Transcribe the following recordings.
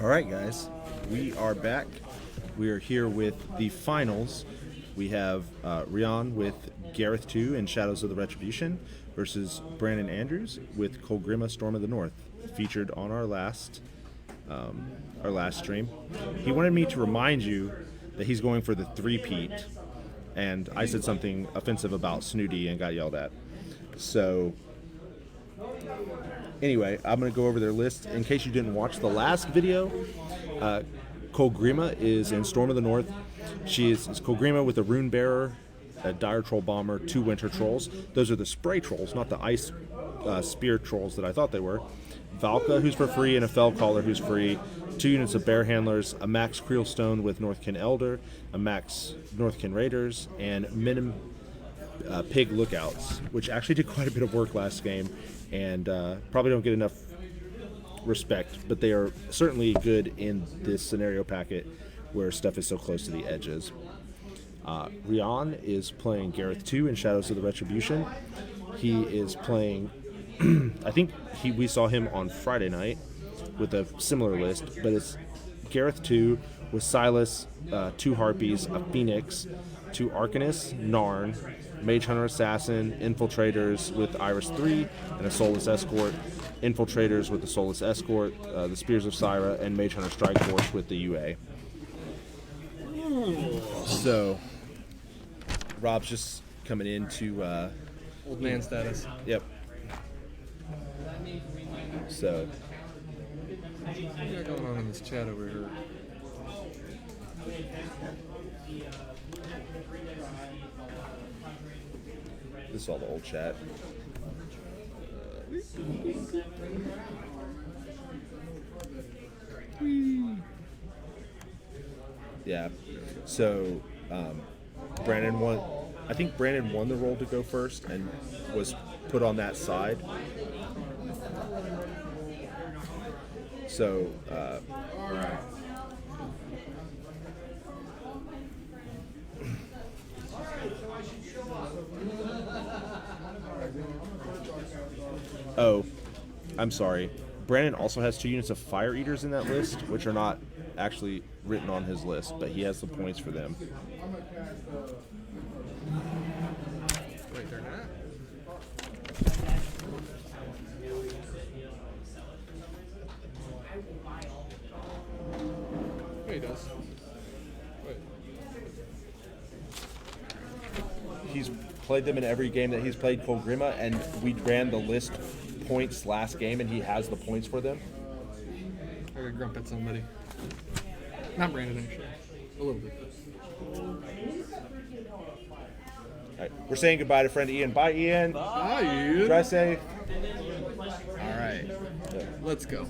All right, guys, we are back. We are here with the finals. We have Rian with Garryth 2 and Shadows of the Retribution versus Brandon Andrews with Kolgrima Storm of the North, featured on our last stream. He wanted me to remind you that he's going for the three-peat, and I said something offensive about Snooty and got yelled at. So anyway, I'm going to go over their list. In case you didn't watch the last video, Kolgrima is in Storm of the North. She is Kolgrima with a Rune Bearer, a Dire Troll Bomber, 2 Winter Trolls. Those are the spray trolls, not the ice spear trolls that I thought they were. Valka, who's for free, and a Fell Caller, who's free. 2 units of Bear Handlers, a Max Creelstone with Northkin Elder, a Max Northkin Raiders, and Minim Pig Lookouts, which actually did quite a bit of work last game, and probably don't get enough respect, but they are certainly good in this scenario packet where stuff is so close to the edges. Rian is playing Garryth 2 in Shadows of the Retribution. He is playing, I think we saw him on Friday night with a similar list, but it's Garryth 2 with Silas, 2 Harpies, a Phoenix, 2 Arcanists, Narn, Mage Hunter Assassin, Infiltrators with Iris 3, and a Soulless Escort, Infiltrators with the Soulless Escort, the Spears of Scyrah, and Mage Hunter Strike Force with the UA. So, Rob's just coming into old man status. Yep. So, what do you got going on in this chat over here? this is all the old chat. Yeah. So, Brandon won. I think Brandon won the role to go first and was put on that side. So, oh, I'm sorry. Brandon also has 2 units of Fire Eaters in that list, which are not actually written on his list, but he has the points for them. Wait, they're not? Yeah, he does. Wait. He's played them in every game that he's played Kolgrima, and we ran the list points last game, and he has the points for them. I got grump at somebody. Not Brandon, actually. A little bit. All right, we're saying goodbye to friend Ian. Bye, Ian. Bye, Ian. Drive safe. All right. Yeah. Let's go.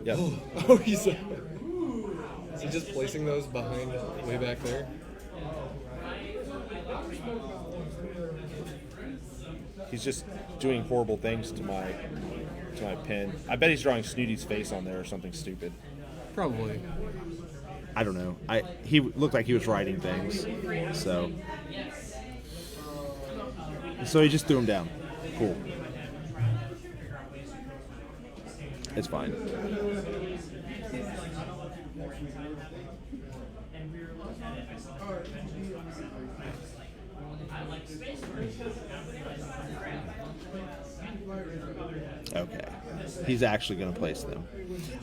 Yep. Oh, is he just placing those behind, way back there? He's just doing horrible things to my pen. I bet he's drawing Snooty's face on there or something stupid. Probably. I don't know. He looked like he was writing things, so he just threw him down. Cool. It's fine. Okay. He's actually going to place them.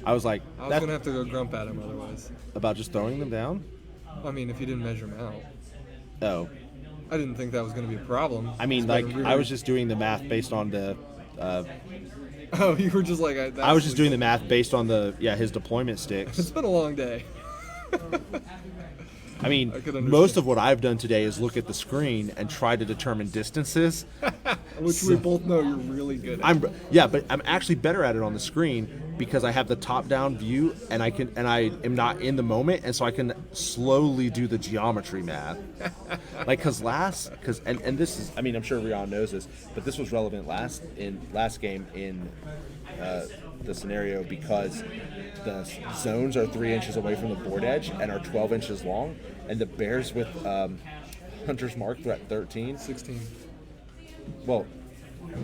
I was like, I was going to have to go grump at him otherwise. About just throwing them down? I mean, if you didn't measure them out. Oh. I didn't think that was going to be a problem. I mean, like, I was just doing the math based on the... oh, you were just like... I was just doing the math based on his deployment sticks. It's been a long day. I mean, most of what I've done today is look at the screen and try to determine distances. Which we both know you're really good at. But I'm actually better at it on the screen because I have the top-down view and I am not in the moment, and so I can slowly do the geometry math. Like, because this is, I mean, I'm sure Rian knows this, but this was relevant last game in the scenario because the zones are 3 inches away from the board edge and are 12 inches long, and the bears with Hunter's Mark are at 13. 16. Well,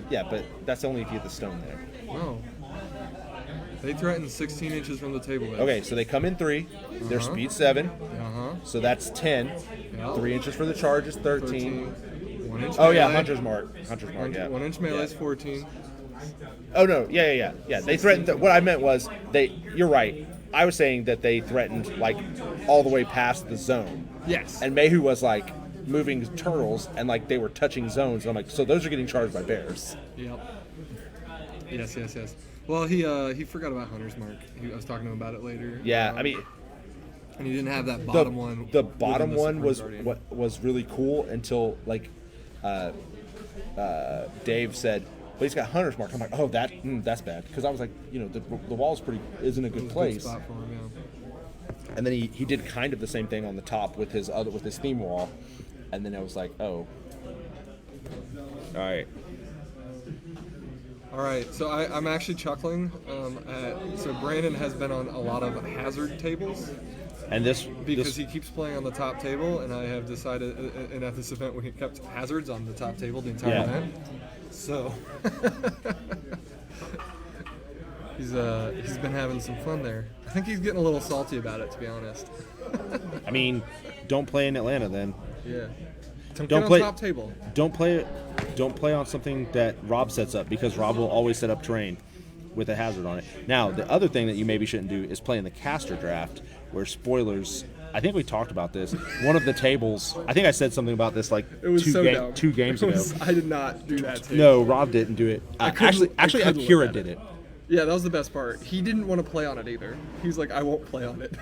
yeah, but that's only if you get the stone there. Oh. They threaten 16 inches from the table edge. Okay, so they come in 3. Their speed 7. So that's 10. Yep. 3 inches for the charge is 13. 1 inch Oh melee. yeah, Hunter's Mark. Hunter's Mark. Yeah. 1 inch melee is 14. Oh no, yeah. They threatened. What I meant was they. You're right. I was saying that they threatened like all the way past the zone. Yes. And Mayhew was like moving turtles and like they were touching zones. And I'm like, so those are getting charged by bears. Yep. Yes. Well, he forgot about Hunter's Mark. I was talking to him about it later. Yeah, I mean, and he didn't have that bottom one. The bottom one was Guardian. what was really cool until like Dave said, "But he's got Hunter's Mark." I'm like, "Oh, that's bad," because I was like, you know, the wall's isn't a good place. Good spot for him, yeah. And then he did kind of the same thing on the top with his theme wall, and then I was like, "Oh, all right." So I'm actually chuckling. So Brandon has been on a lot of hazard tables. And because he keeps playing on the top table, and I have decided, and at this event we kept hazards on the top table the entire event. So he's been having some fun there. I think he's getting a little salty about it, to be honest. I mean, don't play in Atlanta then. Yeah. Don't play top table. Don't play on something that Rob sets up, because Rob will always set up terrain with a hazard on it. Now, the other thing that you maybe shouldn't do is play in the caster draft, where spoilers. I think we talked about this. One of the tables. I think I said something about this like it was dumb. 2 games ago. I did not do that table. No, Rob didn't do it. Actually, Akira did it. Yeah, that was the best part. He didn't want to play on it either. He's like, I won't play on it.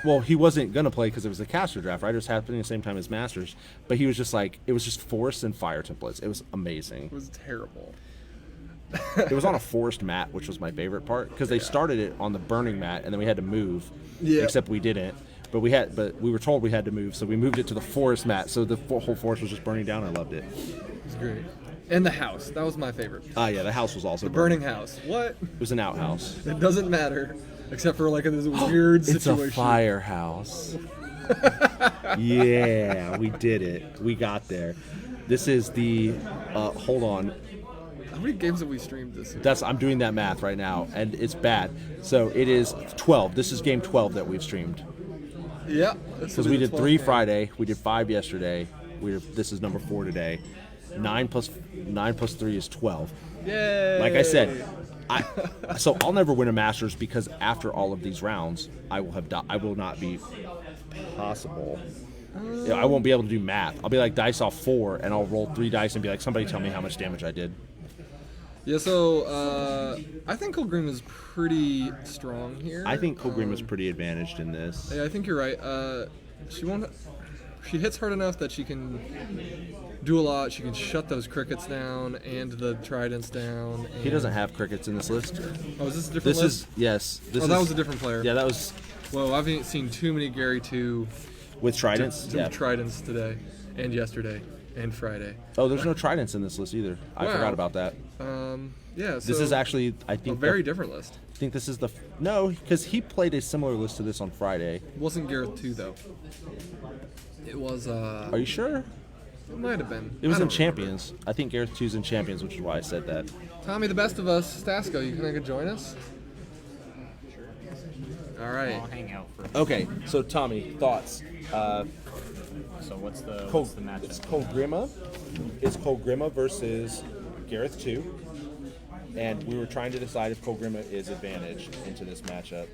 Well, he wasn't gonna play because it was a caster draft, right? It was happening at the same time as Masters, but he was just like, it was just forest and fire templates. It was amazing. It was terrible. It was on a forest mat, which was my favorite part, because they started it on the burning mat, and then we had to move. Yeah. Except we didn't. But we were told we had to move, so we moved it to the forest mat. So the whole forest was just burning down. I loved it. It was great. And the house. That was my favorite. Yeah, the house was also the burning house. What? It was an outhouse. It doesn't matter, except for like in this weird situation. It's a firehouse. Yeah, we did it. We got there. This is the. Hold on. How many games have we streamed this year? I'm doing that math right now, and it's bad. So it is 12. This is game 12 that we've streamed. Yeah. Because we did 3 Friday, we did 5 yesterday. This is number 4 today. 9 plus 3 is 12. Yay! Like I said, so I'll never win a Masters, because after all of these rounds, I will not be possible. I won't be able to do math. I'll be like dice off 4, and I'll roll 3 dice and be like, somebody tell me how much damage I did. Yeah, so I think Kolgrima is pretty strong here. I think Kolgrima is pretty advantaged in this. Yeah, I think you're right. She hits hard enough that she can do a lot. She can shut those crickets down and the tridents down. He doesn't have crickets in this list. Oh, is this a different list? Yes. That was a different player. Yeah, that was. Whoa, I've seen too many Gary 2 with tridents. Tridents today and yesterday and Friday. Oh, there's no tridents in this list either. I forgot about that. Yeah. So this is actually, I think, a very different list. I think this is no, because he played a similar list to this on Friday. It wasn't Garryth 2 though. It was. Are you sure? It might have been. It was in Champions. I think Garryth 2's in Champions, which is why I said that. Tommy, the best of us, Stasco, you can join us? Sure. All right. I'll hang out for. Okay, so Tommy, thoughts? So what's the matchup? It's Kolgrima. It's Kolgrima versus Garryth 2. And we were trying to decide if Kolgrima is advantaged into this matchup.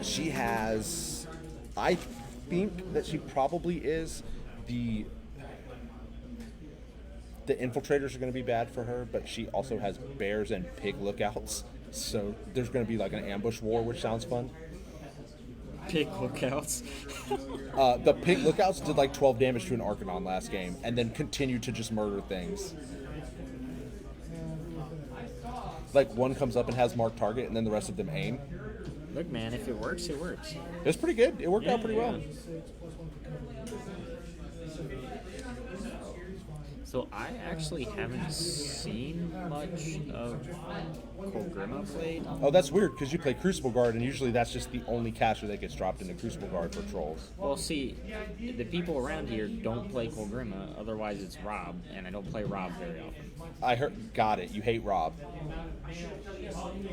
She has, I think that she probably is. The infiltrators are going to be bad for her, but she also has bears and pig lookouts. So there's going to be like an ambush war, which sounds fun. Pig lookouts. The pig lookouts did like 12 damage to an Arcanon last game, and then continued to just murder things. Like one comes up and has marked target, and then the rest of them aim. Look, man, if it works, it works. It was pretty good. It worked out pretty well. So I actually haven't seen much of Kolgrima played. Oh, that's weird because you play Crucible Guard, and usually that's just the only caster that gets dropped into Crucible Guard for trolls. Well, see, the people around here don't play Kolgrima. Otherwise, it's Rob, and I don't play Rob very often. I heard. Got it. You hate Rob.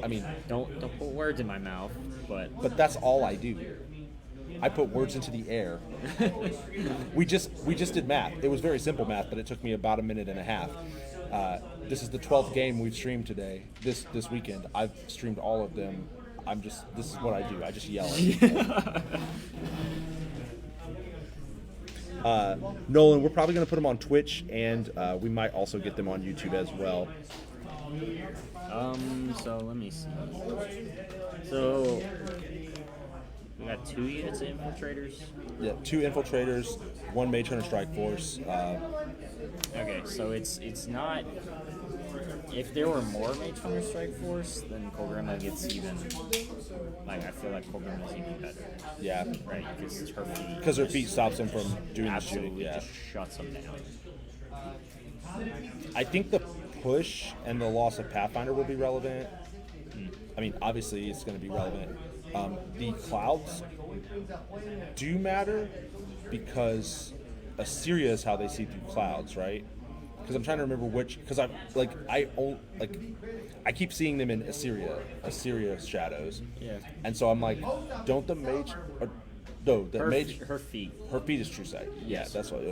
I mean, Don't put words in my mouth, but that's all I do. I put words into the air. we just did math. It was very simple math, but it took me about a minute and a half. This is the 12th game we've streamed today. This weekend, I've streamed all of them. This is what I do. I just yell. Nolan, we're probably going to put them on Twitch, and we might also get them on YouTube as well. So let me see. So we got 2 units of infiltrators. Yeah, 2 infiltrators, 1 Mage Hunter Strike Force. Okay, so it's not. If there were more Mage Hunter Strike Force, then Kolgrima gets even. Like I feel like Kolgrima is even better. Yeah, Right, because because her feet stops them from doing the shooting. absolutely Yeah, just shuts them down. I think the push and the loss of Pathfinder will be relevant. I mean, obviously it's going to be relevant. The clouds do matter because Assyria is how they see through clouds, right? Because I'm trying to remember which. Because I keep seeing them in Assyria shadows. Yeah. And so I'm like, don't the mage? Or, no, the mage. Her feet. Her feet is true sight. Yeah, Yes. that's what.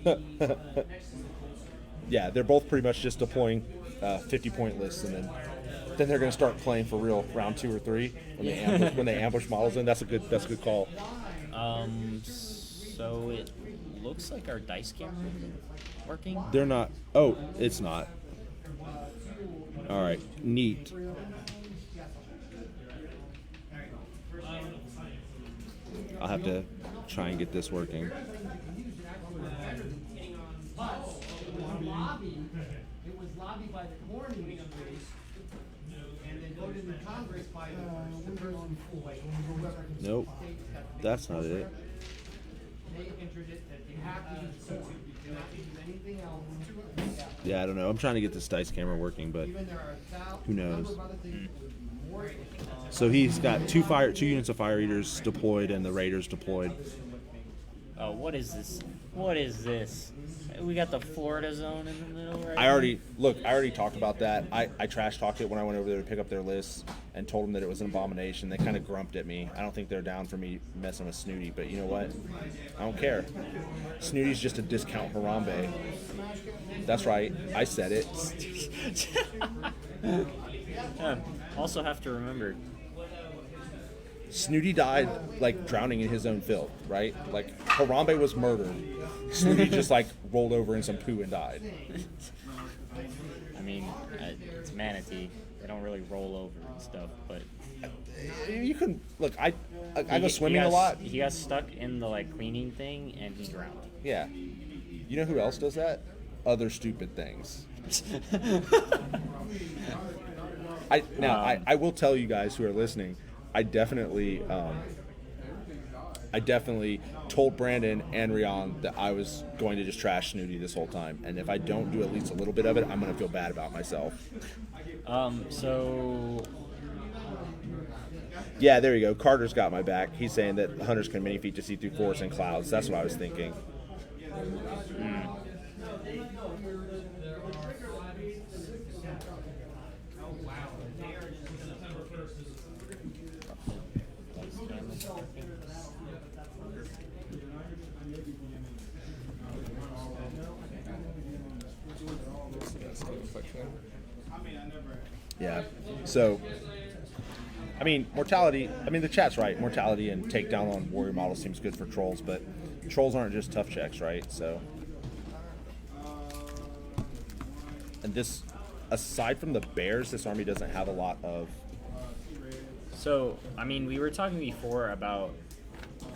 Yeah. Yeah, they're both pretty much just deploying 50-point lists, and then they're going to start playing for real round 2 or 3 when they ambush models in. That's a good call. So it looks like our dice camera is working. They're not. Oh, it's not. All right, neat. I'll have to try and get this working. It was lobbied by the corn industry and then voted in Congress by the person Nope, that's not it. they entered it that you have to use corn. You cannot use anything else. Yeah, I don't know. I'm trying to get this dice camera working, but Even there are who knows? of other things more So he's got 2 units of fire eaters deployed and the raiders deployed. Oh, what is this? What is this? We got the Florida zone in the middle right I already talked about that. I trash talked it when I went over there to pick up their lists and told them that it was an abomination. They kind of grumped at me. I don't think they're down for me messing with Snooty, but you know what? I don't care. Snooty's just a discount Harambe. That's right. I said it. Also have to remember, Snooty died like drowning in his own filth, right? Like Harambe was murdered. Snooty just like rolled over in some poo and died. I mean, it's manatee. They don't really roll over and stuff, but You can look. I go he swimming got, a lot. He got stuck in the cleaning thing and he drowned. Yeah. You know who else does that? Other stupid things. I will tell you guys who are listening. I definitely told Brandon and Rion that I was going to just trash Snooty this whole time, and if I don't do at least a little bit of it, I'm gonna feel bad about myself. So Yeah, there you go. Carter's got my back. He's saying that hunters can mini feat to see through forests and clouds. That's what I was thinking. Yeah. So, I mean, mortality. I mean, the chat's right. Mortality and takedown on warrior models seems good for trolls, but trolls aren't just tough checks, right? So, and this, aside from the bears, this army doesn't have a lot of. So, I mean, we were talking before about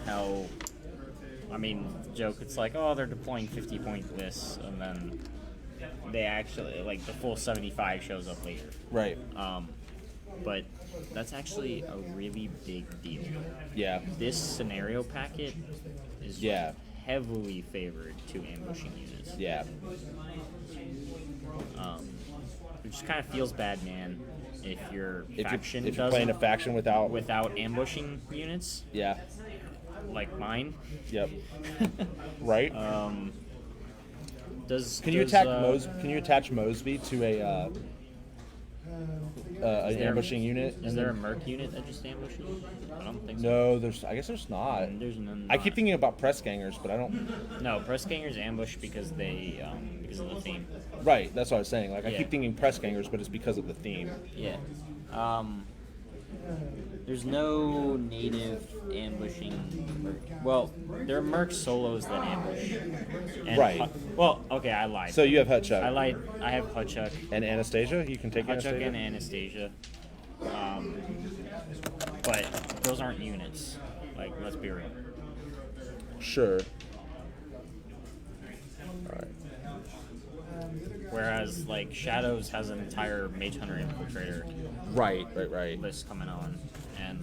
how, I mean, joke, it's like, oh, they're deploying 50-point lists, and then they actually, like, the full 75 shows up later. Right. But that's actually a really big deal. Yeah. This scenario packet is Yeah. heavily favored to ambushing units. Yeah. It just kind of feels bad, man. If your faction If you're playing a faction without ambushing units, yeah. like mine. Yep. Right. Can you attach Mosby to an ambushing unit? Is there a merc unit that just ambushes? I don't think so. No, I guess there's not. There's none. I keep thinking about press gangers, but I don't. No, press gangers ambush because they because of the theme. Right, that's what I was saying. Like I Yeah. keep thinking press gangers, but it's because of the theme. Yeah. There's no native ambushing merc. Well, there are merc solos that ambush. And Right. well, okay, I lied. So you have Hutchuk. I lied. I have Hutchuk. And Anastasia. You can take Hutchuk Anastasia. and Anastasia. But those aren't units. Like, let's be real. Sure. All right. Whereas, like, Shadows has an entire Mage Hunter Infiltrator Right. list coming on. And,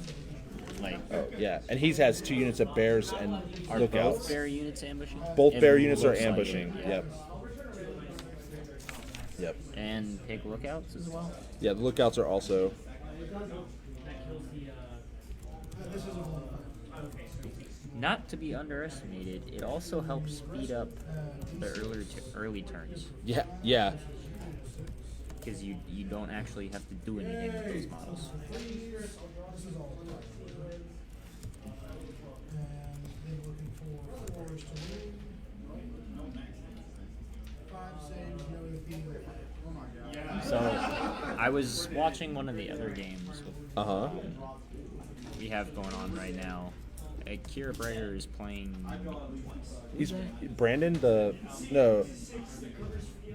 like, Yeah, and he has 2 units of bears and are lookouts. both bear units ambushing? Both It bear units are looks like it, ambushing. yeah. Yep. And pig lookouts as well? Yeah, the lookouts are also. Not to be underestimated, it also helps speed up the early turns. Yeah. Because you don't actually have to do anything with those models. So, I was watching one of the other games we have going on right now. Kira Breyer is playing. He's Brandon,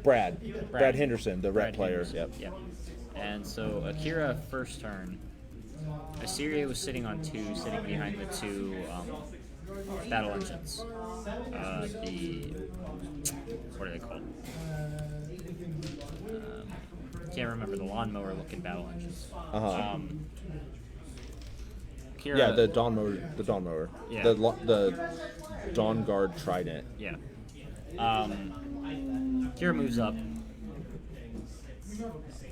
Brad Henderson, the rep player. Henderson, Yep. And so Akira first turn, Assyria was sitting on 2, sitting behind the 2 battle engines. What are they called? Can't remember, the lawnmower looking battle engines. Kira, Yeah, the Dawn mower. Yeah. The Dawn Guard Trident. Yeah. Kira moves up.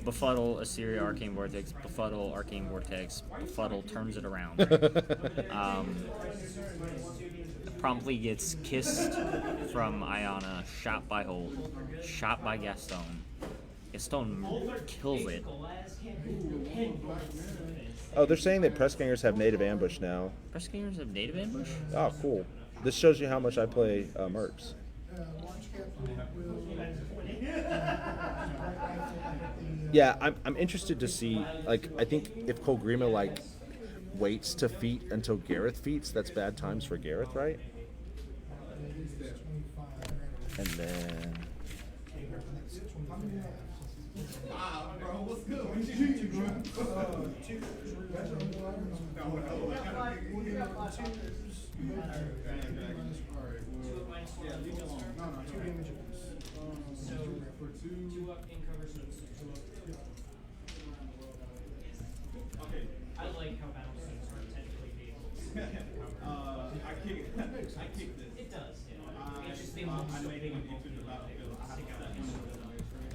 Befuddle, Assyria, Arcane Vortex, Befuddle, Arcane Vortex, Befuddle, turns it around. Promptly gets kissed from Iana, shot by Holt, shot by Gaston. Gaston kills it. Oh, they're saying that press gangers have native ambush now. Press gangers have native ambush? Oh, cool. This shows you how much I play mercs. Yeah, I'm interested to see. Like, I think if Kolgrima waits to feat until Garryth feats, that's bad times for Garryth, right? And then. I like how battle scenes are technically vehicles. I kicked this. It does. It's just they look so big and bulky.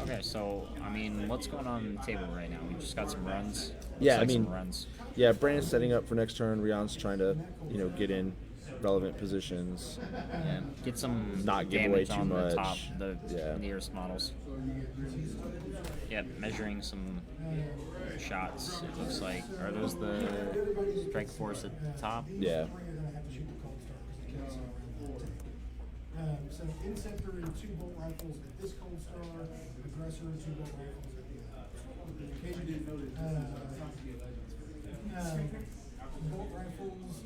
Okay, so, I mean, what's going on the table right now? We just got some runs. Yeah, Looks like I mean, some runs. Yeah, Brandon's setting up for next turn. Rion's trying to, get in relevant positions. Yeah, get some Not give away damage too on much. the top, the Yeah. nearest models. Yeah, measuring some shots. It looks like, are those the strike force at the top? Yeah. So Inceptor and 2 bolt rifles at this cold star, Aggressor and 2 bolt rifles at the bolt rifles.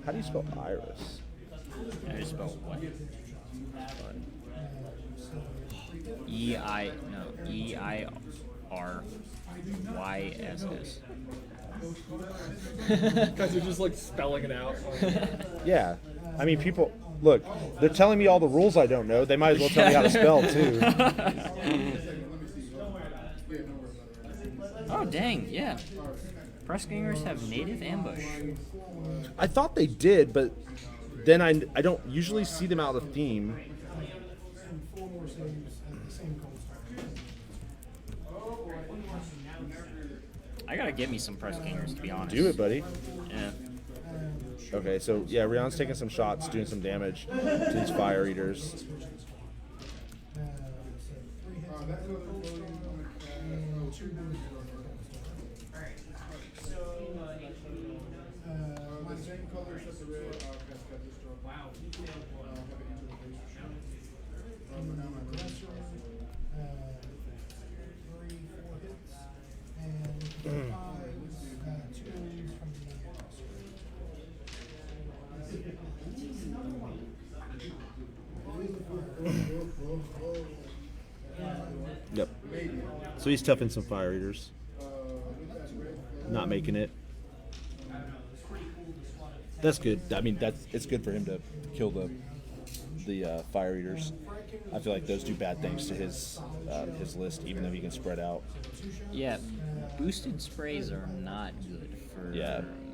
How do you spell Iris? I just spelled what? E-I-R-Y-S-S. Guys are just like spelling it out. Yeah. I mean, people, look, they're telling me all the rules I don't know. They might as well tell me how to spell, too. Oh, dang, yeah. Press gangers have native ambush. I thought they did, but then I don't usually see them out of theme. And 4 more saves at the same cold star. I gotta get me some press gangers, to be honest. Do it, buddy. Yeah. Okay, so yeah, Rion's taking some shots, doing some damage to these fire eaters. So 3 hits at the cold star and 2 wounds at the cold star. My same color as the red. Wow. Aggressor, 3, 4 hits, and 5, 2 wounds from the aggressor. Yep. So he's toughing some fire eaters. Not making it. That's good. I mean, it's good for him to kill the fire eaters. I feel like those do bad things to his list, even though he can spread out. Yeah, boosted sprays are not good for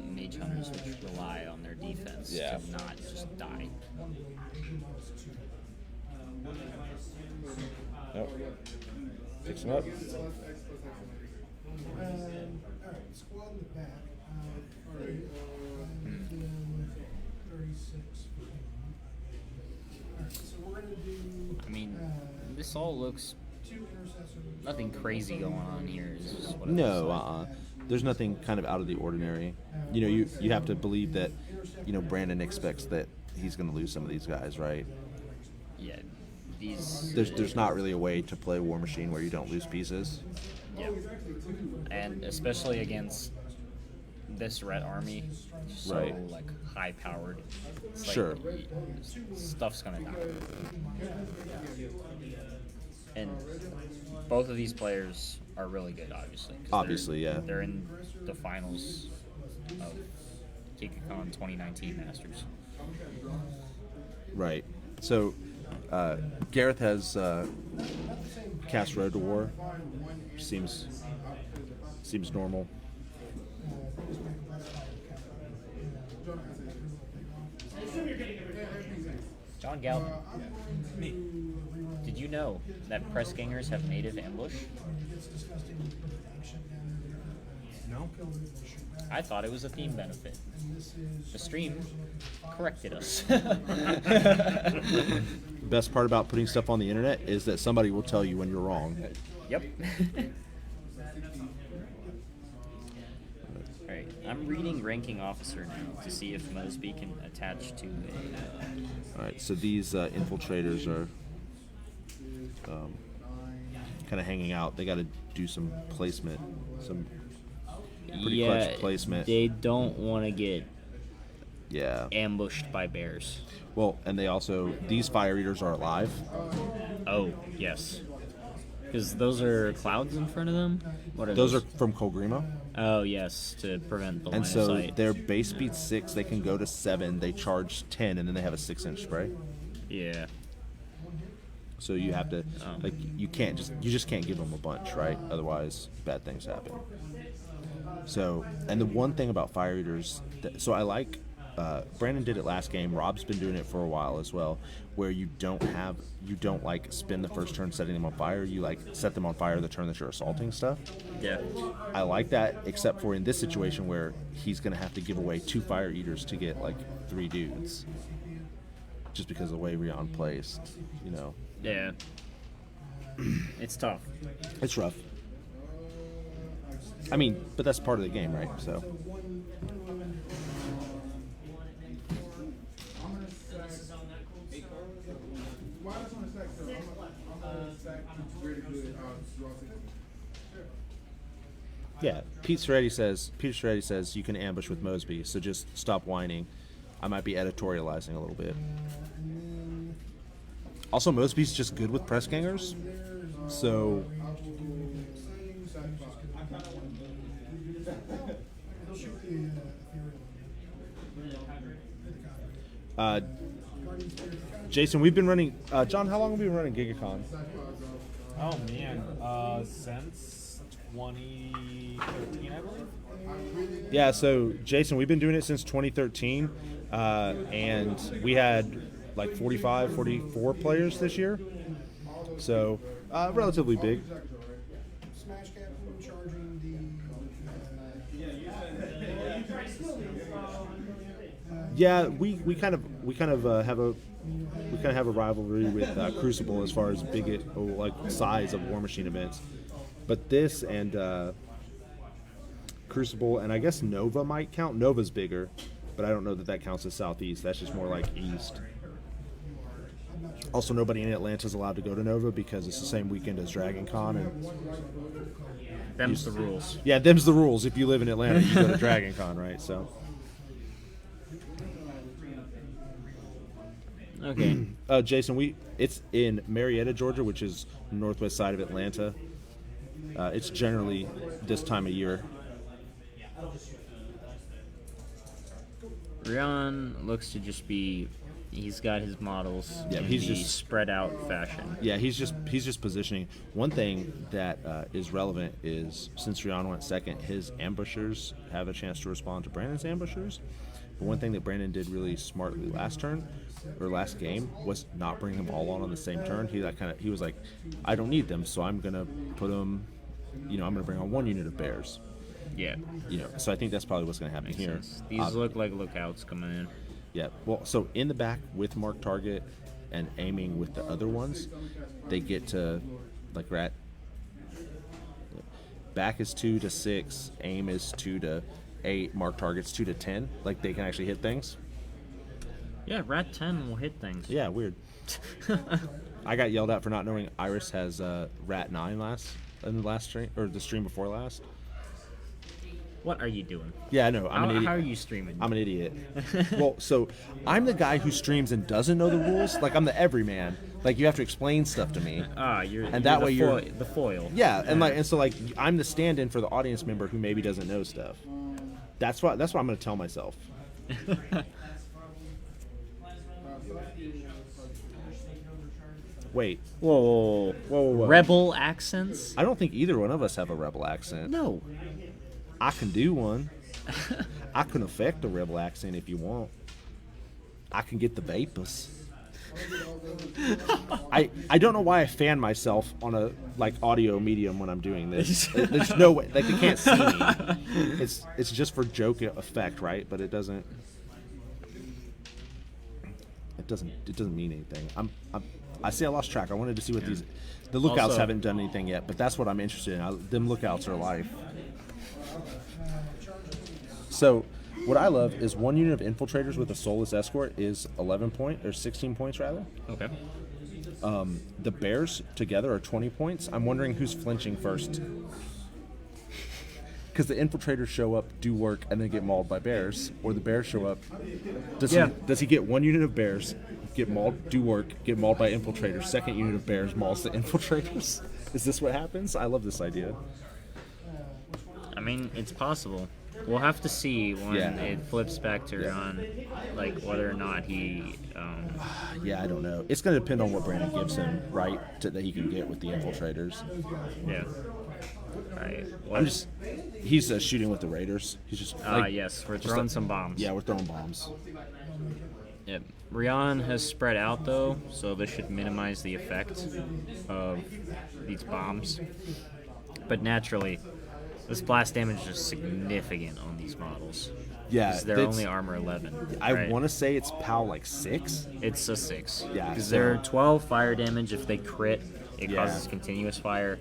mage hunters, which rely on their defense to not just die. Yep. Picks him up. Alright, squad in the back. 36. Alright, so we're gonna do. I mean, this all looks 2 intercessors. nothing crazy going on here. Is just what it No, looks like. there's nothing kind of out of the ordinary. You know, you have to believe that, you know, Brandon expects that he's going to lose some of these guys, right? Yeah, these. There's not really a way to play War Machine where you don't lose pieces. Yeah, and especially against this red army, so Right. like high powered. Sure. Stuff's gonna die. And both of these players are really good, obviously. 'cause Obviously, yeah. They're in the finals of Giga-con 2019 Masters. Right. So, Garryth has cast Road to War. Seems normal. John Galvin, did you know that press gangers have native ambush? No. I thought it was a theme benefit. The stream corrected us. Best part about putting stuff on the internet is that somebody will tell you when you're wrong. Yep. Alright, I'm reading Ranking Officer now to see if Mosby can attach to a... All right, so these infiltrators are kind of hanging out. They got to do some placement, some pretty clutch placement. They don't want to get Yeah. ambushed by bears. Well, and they also, these fire eaters are alive. Oh, yes. Because those are clouds in front of them? What are Those are from Kolgrima. Oh, yes, to prevent the line And of so sight. their base speed 6, they can go to 7, they charge 10, and then they have a 6-inch spray. Yeah. So you have to, like, you just can't give them a bunch, right? Otherwise, bad things happen. So, and the one thing about fire eaters, so I like, Brandon did it last game. Rob's been doing it for a while as well, where you don't like spend the first turn setting them on fire. You like set them on fire the turn that you're assaulting stuff. Yeah. I like that, except for in this situation where he's gonna have to give away 2 fire eaters to get like 3 dudes, just because of the way Rion plays, you know. Yeah. It's tough. It's rough. I mean, but that's part of the game, right? So. Yeah, Peter Soretti says you can ambush with Mosby, so just stop whining. I might be editorializing a little bit. Also, Mosby's just good with press gangers, so Jason, we've been running. John, how long have we been running Giga-con? Oh man, since 2013, I believe. Yeah, so Jason, we've been doing it since 2013. and we had like 45, 44 players this year, so relatively big. Smash Captain charging Yeah, we kind of have a rivalry with Crucible as far as like size of War Machine events, but this and Crucible and I guess Nova might count. Nova's bigger, but I don't know that counts as Southeast. That's just more like East. Also, nobody in Atlanta is allowed to go to Nova because it's the same weekend as Dragon Con. And Them's the rules. yeah, them's the rules. If you live in Atlanta, you go to Dragon Con, right? So. Okay. Jason, it's in Marietta, Georgia, which is northwest side of Atlanta. It's generally this time of year. Rion looks to just be. He's got his models. Yeah, in he's the just spread out fashion. Yeah, he's just positioning. One thing that is relevant is since Rion went second, his ambushers have a chance to respond to Brandon's ambushers. But one thing that Brandon did really smartly last game was not bring them all on the same turn. He was like, I don't need them, so I'm gonna put them. I'm gonna bring on one unit of bears. Yeah. So I think that's probably what's gonna happen here. Sense. These look like lookouts coming in. Yeah, well, so in the back with mark target and aiming with the other ones, they get to, like, back is 2 to 6, aim is 2 to 8, mark target's 2 to 10. Like, they can actually hit things. Yeah, Rat 10 will hit things. Yeah, weird. I got yelled at for not knowing Iris has Rat 9 in the last stream, or the stream before last. What are you doing? Yeah, I know. I'm an idiot. How are you streaming? I'm an idiot. Well, so I'm the guy who streams and doesn't know the rules. Like, I'm the everyman. Like, you have to explain stuff to me. You're the foil. Yeah, and so I'm the stand-in for the audience member who maybe doesn't know stuff. That's what I'm going to tell myself. Wait. Whoa. Rebel accents? I don't think either one of us have a rebel accent. No. I can do one. I can affect a rebel accent if you want. I can get the vapors. I don't know why I fan myself on a audio medium when I'm doing this. There's no way, they can't see me. It's just for joke effect, right? But it doesn't mean anything. I see I lost track. I wanted to see what the lookouts Also, haven't done anything yet, but that's what I'm interested in. Them lookouts are life. So, what I love is one unit of infiltrators with a soulless escort is 16 points rather. Okay. The bears together are 20 points. I'm wondering who's flinching first. Because the infiltrators show up, do work, and then get mauled by bears, or the bears show up. Does he get one unit of bears, get mauled, do work, get mauled by infiltrators? Second unit of bears mauls the infiltrators. Is this what happens? I love this idea. I mean, it's possible. We'll have to see when it flips back to Ron, whether or not he. Yeah, I don't know. It's going to depend on what Brandon gives him, right, that he can get with the infiltrators. Yeah. Right. He's shooting with the raiders. He's just. Yes, we're throwing some bombs. Yeah, we're throwing bombs. Yep. Rion has spread out though, so this should minimize the effect of these bombs. But naturally, this blast damage is significant on these models. Yeah, because they're only armor 11. I want to say it's PAL 6. It's a 6. Yeah, because they're 12 fire damage. If they crit, it causes continuous fire.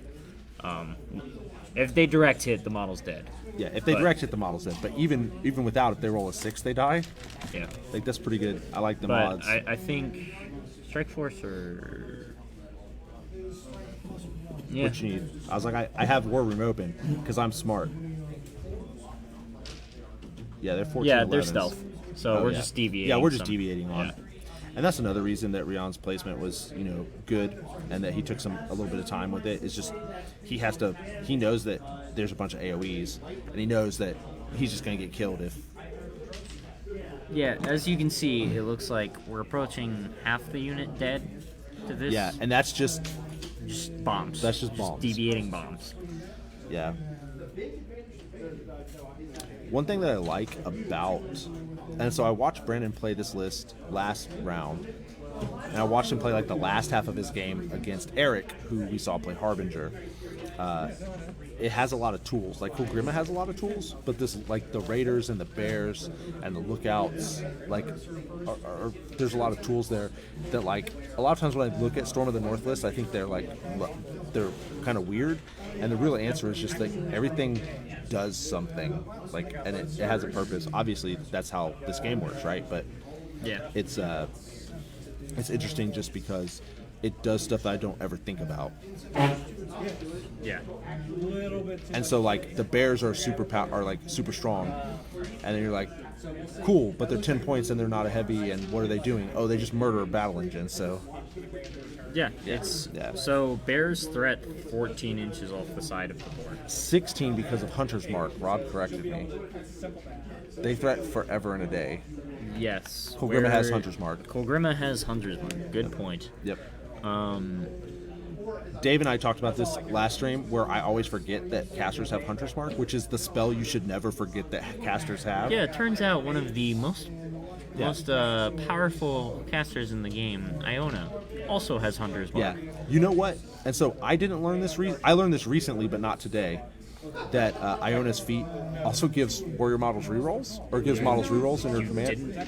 If they direct hit, the model's dead. Yeah, if they direct hit, the model's dead. But even without, if they roll a 6, they die. Yeah, that's pretty good. I like the mods. I think Strike Force or what you need. I was like, I have War Room open because I'm smart. Yeah, they're 14. Yeah, they're stealth. So we're just deviating. Yeah, we're just deviating on. Yeah. And that's another reason that Rion's placement was, good, and that he took a little bit of time with it. It's just he knows that there's a bunch of AoEs, and he knows that he's just going to get killed if. Yeah, as you can see, it looks like we're approaching half the unit dead to this. Yeah, and that's just bombs. That's just bombs. Deviating bombs. Yeah. one thing that I like about, and so I watched Brandon play this list last round, and I watched him play like the last half of his game against Eric, who we saw play Harbinger. It has a lot of tools. Like Kolgrima has a lot of tools, but this, like the Raiders and the Bears and the Lookouts, like there's a lot of tools there that, like, a lot of times when I look at Storm of the North list, I think they're kind of weird, and the real answer is just that everything does something, like, and it has a purpose. Obviously, that's how this game works, right? But Yeah. it's interesting just because it does stuff that I don't ever think about. Yeah. And so, like, the Bears are super strong, and then you're like, cool, but they're 10 points and they're not a heavy, and what are they doing? Oh, they just murder a battle engine. So Yeah, it's Yeah. so Bears threat 14 inches off the side of the board. 16 because of Hunter's Mark. Rob corrected me. They threat forever and a day. Yes. Kolgrima has Hunter's Mark. Kolgrima has Hunter's Mark. Good point. Yep. Dave and I talked about this last stream, where I always forget that casters have Hunter's Mark, which is the spell you should never forget that casters have. Yeah, it turns out one of the most powerful casters in the game, Iona, also has Hunter's Yeah. Mark. You know what? And so I didn't learn this. I learned this recently, but not today. That Iona's feat also gives warrior models rerolls, or gives models rerolls in your command.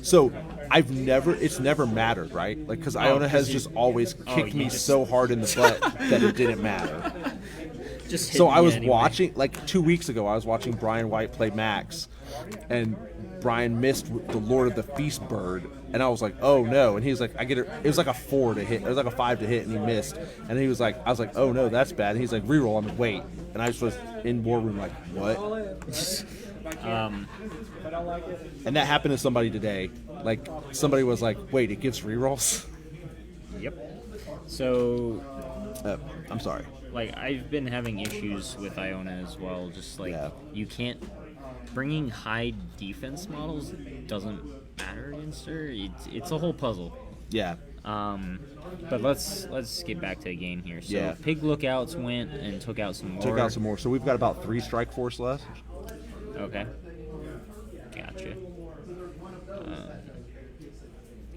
So it's never mattered, right? Like, because Iona has just always kicked me so hard in the butt that it didn't matter. Just hit So I me was anyway. watching, like 2 weeks ago, I was watching Brian White play Max, and Brian missed the Lord of the Feast bird, and I was like, oh no, and he was like, it was like a 4 to hit, it was like a 5 to hit, and he missed, and he was like, I was like, oh no, that's bad, and he's like, reroll, I'm like, wait, and I just was in war room like, what? And that happened to somebody today, like, somebody was like, wait, it gives rerolls? Yep. So, I'm sorry. like, I've been having issues with Iona as well. Just like you can't bringing high defense models doesn't matter against her. It's a whole puzzle. Yeah. But let's get back to the game here. So Yeah. Pig Lookouts went and took out some more. Took out some more, so we've got about 3 strike force left. Okay. Gotcha.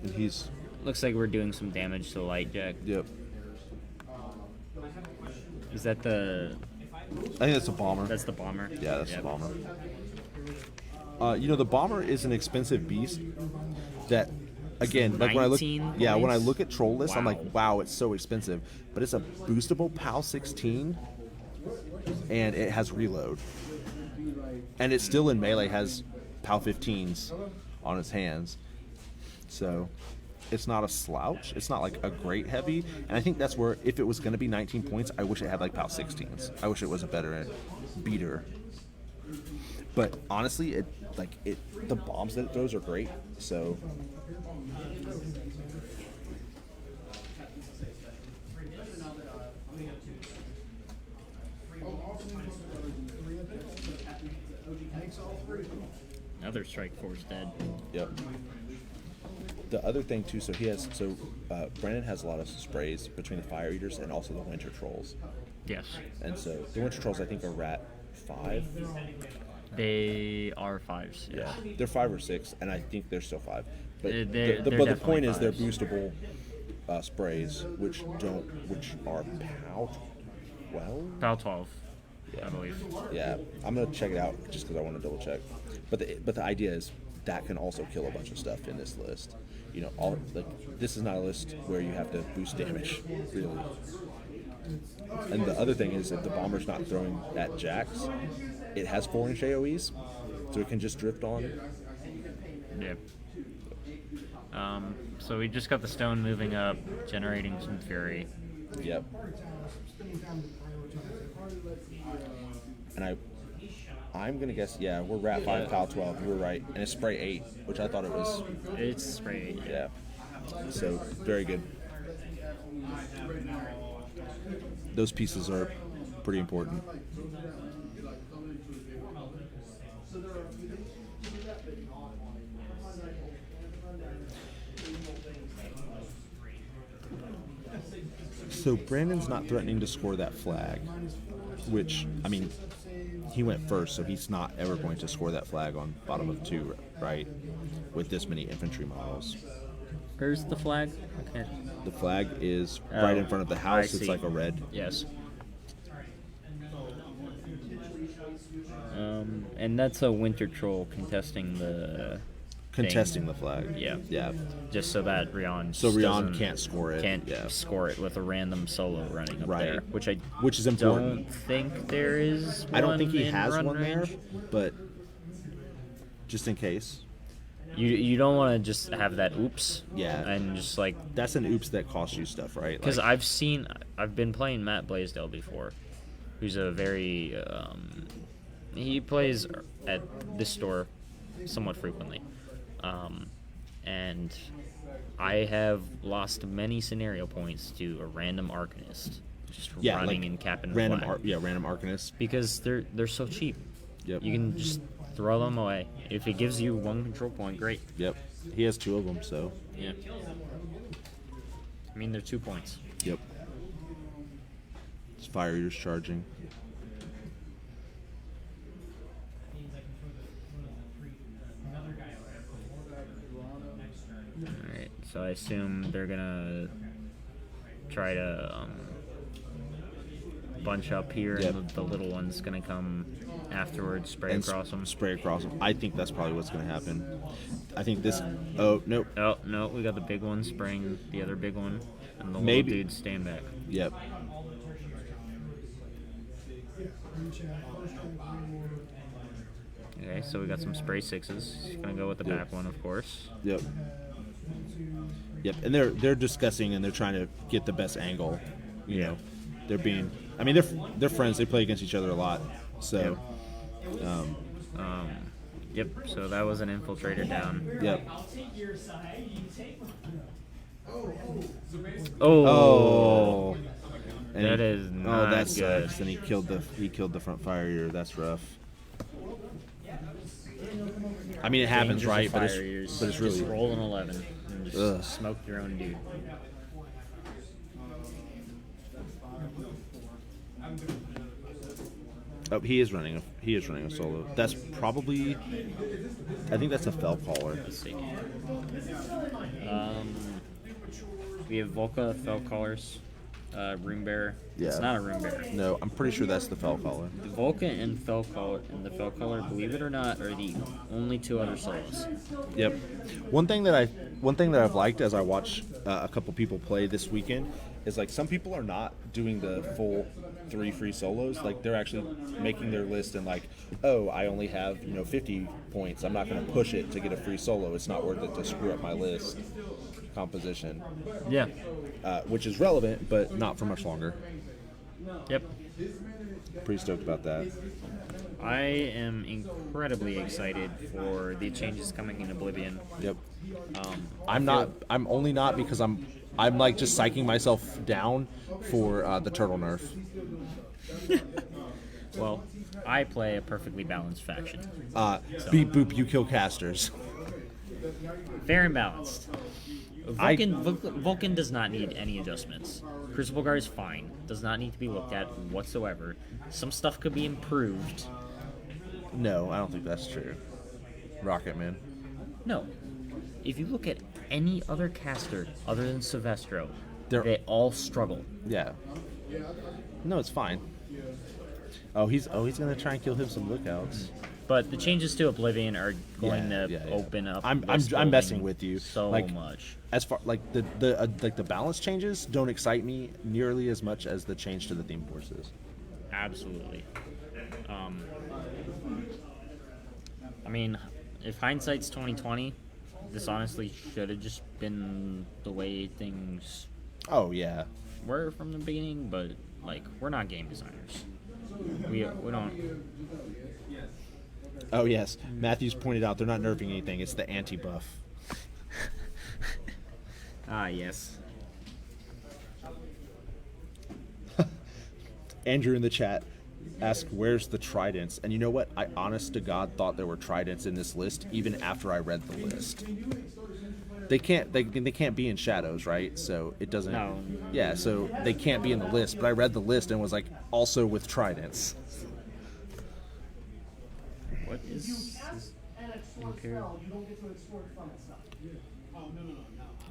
And he's, Looks like we're doing some damage to Light Jack. yep. Is that the? I think that's a bomber. That's the bomber. Yeah, that's Yep. the bomber. The bomber is an expensive beast that, again, like when I look, 19 when I points? look at Troll List, I'm Wow. like, wow, it's so expensive. But it's a boostable PAL 16, and it has reload, and it still in melee has PAL 15s on its hands, so it's not a slouch. It's not like a great heavy, and I think that's where, if it was going to be 19 points, I wish it had like PAL 16s. I wish it was a better beater. But honestly, the bombs that it throws are great. So Another Strike Force dead. yep. The other thing too, Brandon has a lot of sprays between the Fire Eaters and also the Winter Trolls. Yes. And so the Winter Trolls, I think, are Rat 5. They are 5s. Yeah, they're 5 or 6, and I think they're still 5. But They're the definitely point is they're 5s. boostable sprays, which are PAL 12. About 12, Yeah. I believe. Yeah, I'm gonna check it out just because I want to double check. But the idea is that can also kill a bunch of stuff in this list. You know, this is not a list where you have to boost damage, really. And the other thing is, if the bomber's not throwing at jacks, it has 4-inch AoEs, so it can just drift on. Yep. So we just got the stone moving up, generating some fury. Yep. And I'm gonna guess, yeah, we're Rat 5, PAL 12. You were right, and it's spray 8, which I thought it was. It's spray. Yeah. So very good. Those pieces are pretty important. So Brandon's not threatening to score that flag, which, I mean, he went first, so he's not ever going to score that flag on bottom of 2, right? With this many infantry models. Where's the flag? Okay. The flag is right in front of the house. It's see. like a red. Yes. And that's a winter troll contesting the The flag. Yeah. Yeah. just so that Rion So Rion doesn't- can't score it. Can't Yeah. score it with a random solo running up Right. there, Which is important. don't think there is. I don't think he in has run one there, range. but just in case. You don't want to just have that oops. Yeah. And just like That's an oops that costs you stuff, right? because Like, I've been playing Matt Blaisdell before, who's a very he plays at this store somewhat frequently, and I have lost many scenario points to a random Arcanist just running and capping random flag. random Arcanist. Because they're so cheap. Yep. You can just throw them away. If it gives you one control point, great. Yep. He has 2 of them, so. Yeah. I mean, they're 2 points. Yep. It's Fire Eaters charging. Alright, so I assume they're gonna try to bunch up here, Yep. and the little one's gonna come afterwards, spray And across them. Spray across them. I think that's probably what's going to happen. I think this. Oh, nope. Oh, no, we got the big one spraying the other big one, and the Maybe. little dude stand back. Yep. Okay, so we got some spray 6s. He's gonna go with the Yep. back one, of course. Yep. Yep. And they're discussing and they're trying to get the best angle. You know, they're being. I mean, they're friends. They play against each other a lot. So. Yep, so that was an infiltrator down. Yep. Oh, And that he- is not that good. sucks. And he killed the front fire eater. That's rough. I mean, it happens, Dangers of right? fire eaters. But it's Just really. roll an 11 and just Ugh. smoke your own dude. Oh, he is running a solo. That's probably. I think that's a fell caller. Let's see. We have Volca, Fell Callers, Rune Bearer. It's Yeah. not a Rune Bearer. No, I'm pretty sure that's the fell caller. The Volca and Fell Caller, believe it or not, are the only 2 other solos. Yep. One thing that I've liked as I watch a couple people play this weekend is like some people are not doing the full 3 free solos. Like they're actually making their list and like, oh, I only have 50 points. I'm not going to push it to get a free solo. It's not worth it to screw up my list composition. Yeah. Which is relevant, but not for much longer. Yep. Pretty stoked about that. I am incredibly excited for the changes coming in Oblivion. Yep. I'm only not because I'm like just psyching myself down for the turtle nerf. Well, I play a perfectly balanced faction. Beep boop, you kill casters. Fair and balanced. Vulcan does not need any adjustments. Crucible Guard is fine. Does not need to be looked at whatsoever. Some stuff could be improved. No, I don't think that's true. Rocket Man. No. If you look at any other caster other than Silvestro, They're- they all struggle. Yeah. No, it's fine. Oh, he's gonna try and kill him some lookouts. But the changes to Oblivion are going Yeah, to yeah. open up. I'm list messing building with you. so Like, much. As far like the balance changes don't excite me nearly as much as the change to the theme forces. Absolutely. I mean, if hindsight's 2020, this honestly should have just been the way things Oh yeah. were from the beginning. But like, we're not game designers. We don't. Oh yes. Matthews pointed out they're not nerfing anything. It's the anti-buff. Ah, yes. Andrew in the chat asked, "Where's the tridents?" And you know what? I honest to God thought there were tridents in this list even after I read the list. They can't be in shadows, right? So it doesn't. No. Yeah, so they can't be in the list. But I read the list and was like, also with tridents. What If you is cast this? an extort Okay. spell, you don't get to extort from itself.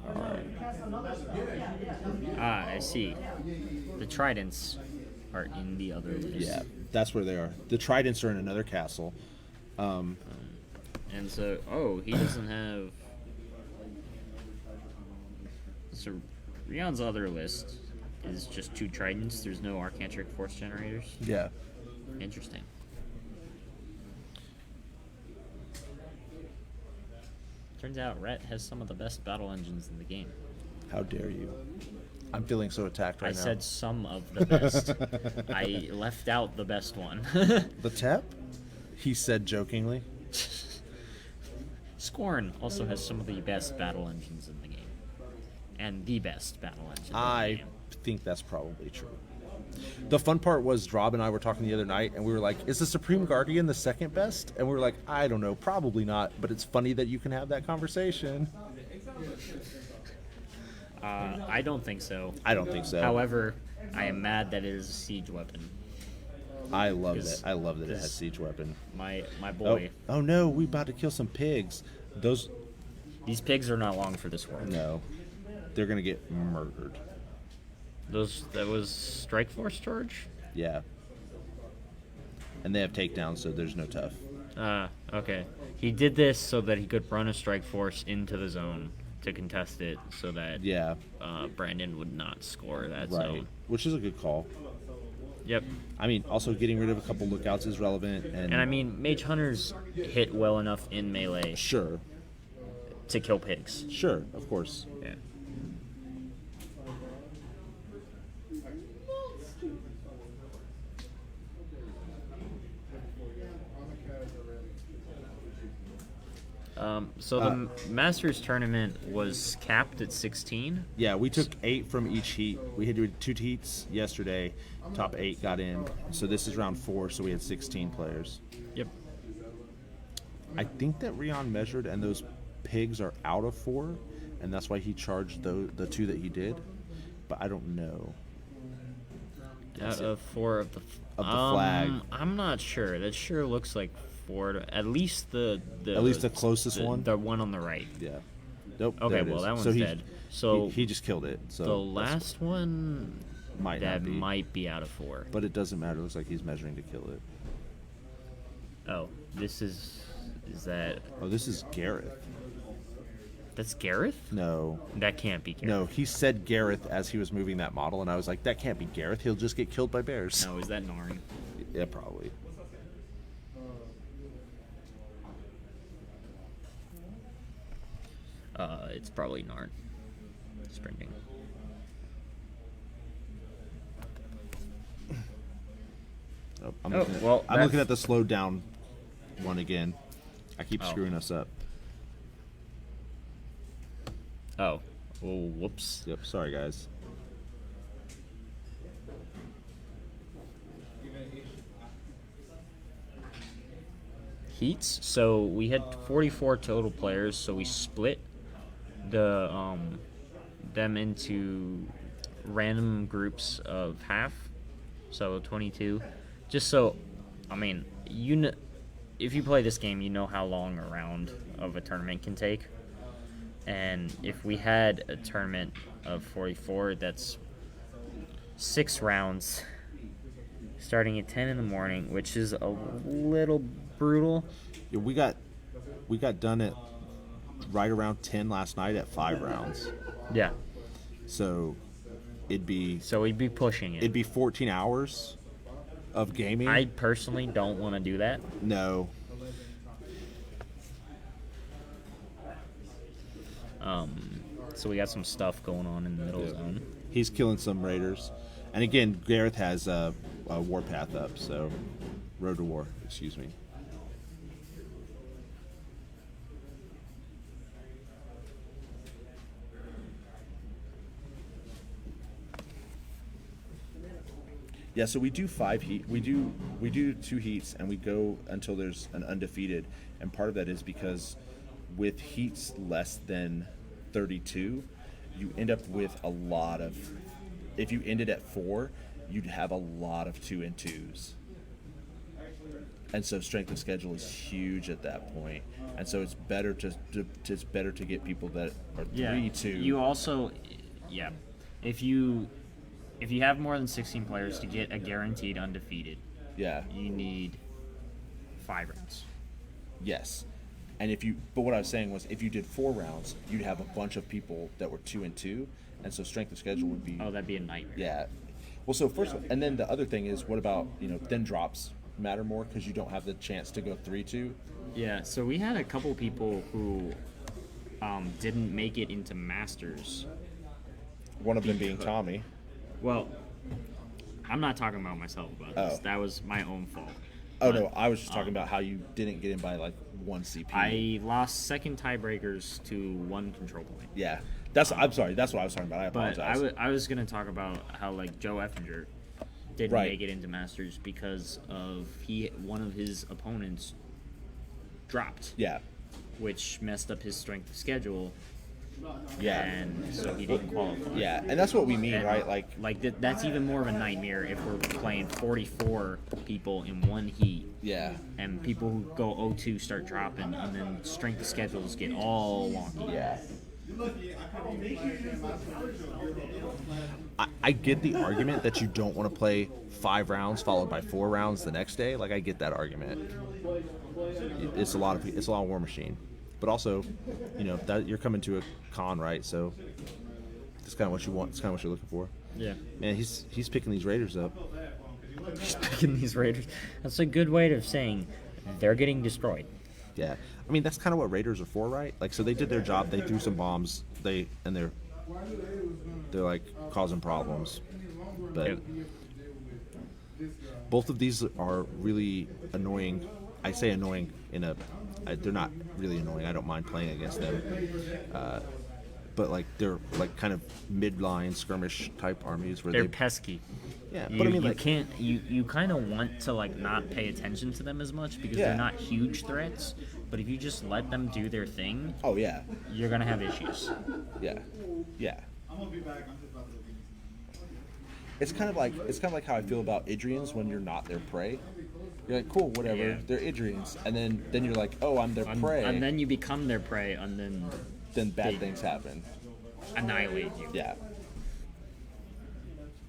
Alright. You cast another spell. Yeah. Ah, I see. The tridents are in the other list. Yeah, that's where they are. The tridents are in another castle. And so, he doesn't have. So, Rion's other list is just 2 tridents. There's no Arcantric Force Generators. Yeah. Interesting. Turns out Rhett has some of the best battle engines in the game. How dare you? I'm feeling so attacked right I now. said some of the best. I left out the best one. The tap? He said jokingly. Scorn also has some of the best battle engines in the game. And the best battle engine in the I game. think that's probably true. The fun part was Rob and I were talking the other night, and we were like, is the Supreme Guardian the second best? And we were like, I don't know, probably not, but it's funny that you can have that conversation. I don't think so. I don't think so. However, I am mad that it is a siege weapon. I love Because- that. I love that it has because siege weapon. My Oh, boy. oh no, we about to kill some pigs. Those, These pigs are not long for this world. no, they're gonna get murdered. That was Strike Force charge? Yeah. And they have takedowns, so there's no tough. Okay. He did this so that he could run a Strike Force into the zone to contest it so that Yeah, Brandon would not score that right. zone. Which is a good call. Yep. I mean, also getting rid of a couple lookouts is relevant. And I mean, Mage Hunters hit well enough in melee Sure, to kill pigs. sure, of course. Yeah. So the Masters tournament was capped at 16. Yeah, we took 8 from each heat. We had to do 2 heats yesterday. Top 8 got in. So this is round 4, so we had 16 players. Yep. I think that Rion measured, and those pigs are out of 4, and that's why he charged the 2 that he did. But I don't know. Out of 4 of the flag. I'm not sure. That sure looks like 4. At least the closest one? The one on the right. Yeah. Nope. Okay, there it well is. that one's so dead. So he just killed it. So the last one might that not be. might be out of 4. But it doesn't matter. It looks like he's measuring to kill it. Oh, this is that? Oh, this is Garryth. That's Garryth? No. That can't be Garryth. No, he said Garryth as he was moving that model, and I was like, that can't be Garryth. He'll just get killed by bears. No, is that Narn? Yeah, probably. It's probably Narn. Sprinting. Oh, I'm Oh, looking at, well, I'm looking that's- at the slowed down one again. I keep Oh. screwing us up. Oh. Oh, whoops. Yep, sorry guys. Heats. So we had 44 total players. So we split the them into random groups of half. So 22. Just so, I mean, if you play this game, you know how long a round of a tournament can take. And if we had a tournament of 44, that's 6 rounds, starting at 10 in the morning, which is a little brutal. Yeah, we got done at right around 10 last night at 5 rounds. Yeah. So it'd be So we'd be pushing it. 14 hours of gaming. I personally don't want to do that. No. So we got some stuff going on in the middle zone. He's killing some raiders. And again, Garryth has a warpath up, so road to war, excuse me. Yeah, so we do 5 heat. We do 2 heats, and we go until there's an undefeated. And part of that is because with heats less than 32, you end up with a lot of. If you ended at 4, you'd have a lot of 2 and 2s. and so strength of schedule is huge at that point, and so it's better to get people that are 3-2. You also, if you have more than 16 players to get a guaranteed undefeated, you need 5 rounds. Yes. And but what I was saying was, if you did 4 rounds, you'd have a bunch of people that were 2-2, and so strength of schedule would be. Oh, that'd be a nightmare. Yeah. Well, so first, and then the other thing is, what about then drops matter more because you don't have the chance to go 3-2. Yeah. So we had a couple people who didn't make it into Masters. One of them being Tommy. Well, I'm not talking about myself about this. Oh. That was my own fault. Oh, no, I was just talking about how you didn't get in by, like, 1 CP. I lost second tiebreakers to 1 control point. Yeah. I'm sorry. That's what I was talking about. I apologize. But I was going to talk about how, like, Joe Effinger didn't make it into Masters because of one of his opponents dropped. Yeah. Which messed up his strength of schedule. Yeah. And so he didn't qualify. Yeah, and that's what we mean, And, right? That's even more of a nightmare if we're playing 44 people in one heat. Yeah. And people who go 0-2 start dropping, and then strength of schedules get all wonky. Yeah. I get the argument that you don't want to play 5 rounds followed by 4 rounds the next day. Like, I get that argument. It's a lot of War Machine. But also, that you're coming to a con, right? So it's kind of what you want. It's kind of what you're looking for. Yeah. Man, he's picking these Raiders up. He's picking these Raiders. That's a good way of saying they're getting destroyed. Yeah. I mean, that's kind of what Raiders are for, right? Like, so they did their job. They threw some bombs. They're like causing problems. But both of these are really annoying. I say annoying they're not really annoying. I don't mind playing against them. But like they're like kind of midline skirmish type armies where they're pesky. Yeah, but I mean, you kind of want to like not pay attention to them as much because they're not huge threats. But if you just let them do their thing, you're gonna have issues. Yeah. I'm gonna be back. It's kind of like how I feel about Idrians when you're not their prey. You're like, cool, whatever. Yeah. They're Idrians, and then you're like, oh, I'm their prey. And then you become their prey, and then bad things happen. Annihilate you. Yeah.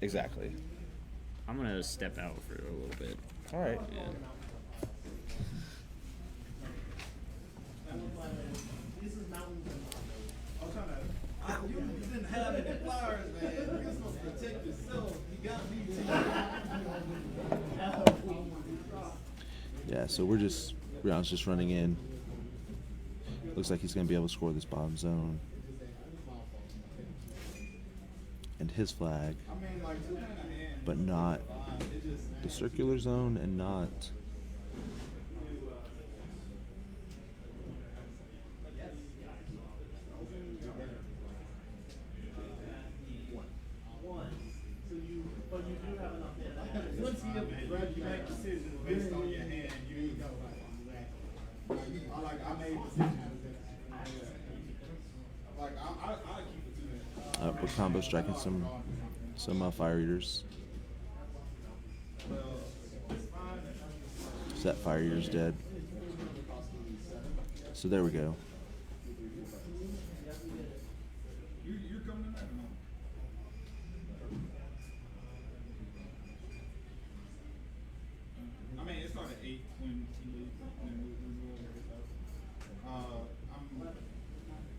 Exactly. I'm gonna step out for a little bit. All right. Yeah. You didn't have any flowers, man. You're supposed to protect yourself. You got me. Yeah, so Rion's just running in. Looks like he's going to be able to score this bottom zone. And his flag, but not the circular zone and not... Once you make decisions based on your hand, you go like I made decisions. Like I keep it to that. We're combo striking some fire eaters. So that fire eater's dead. So there we go. You're coming in there? I mean, it started at 8 when he leaves.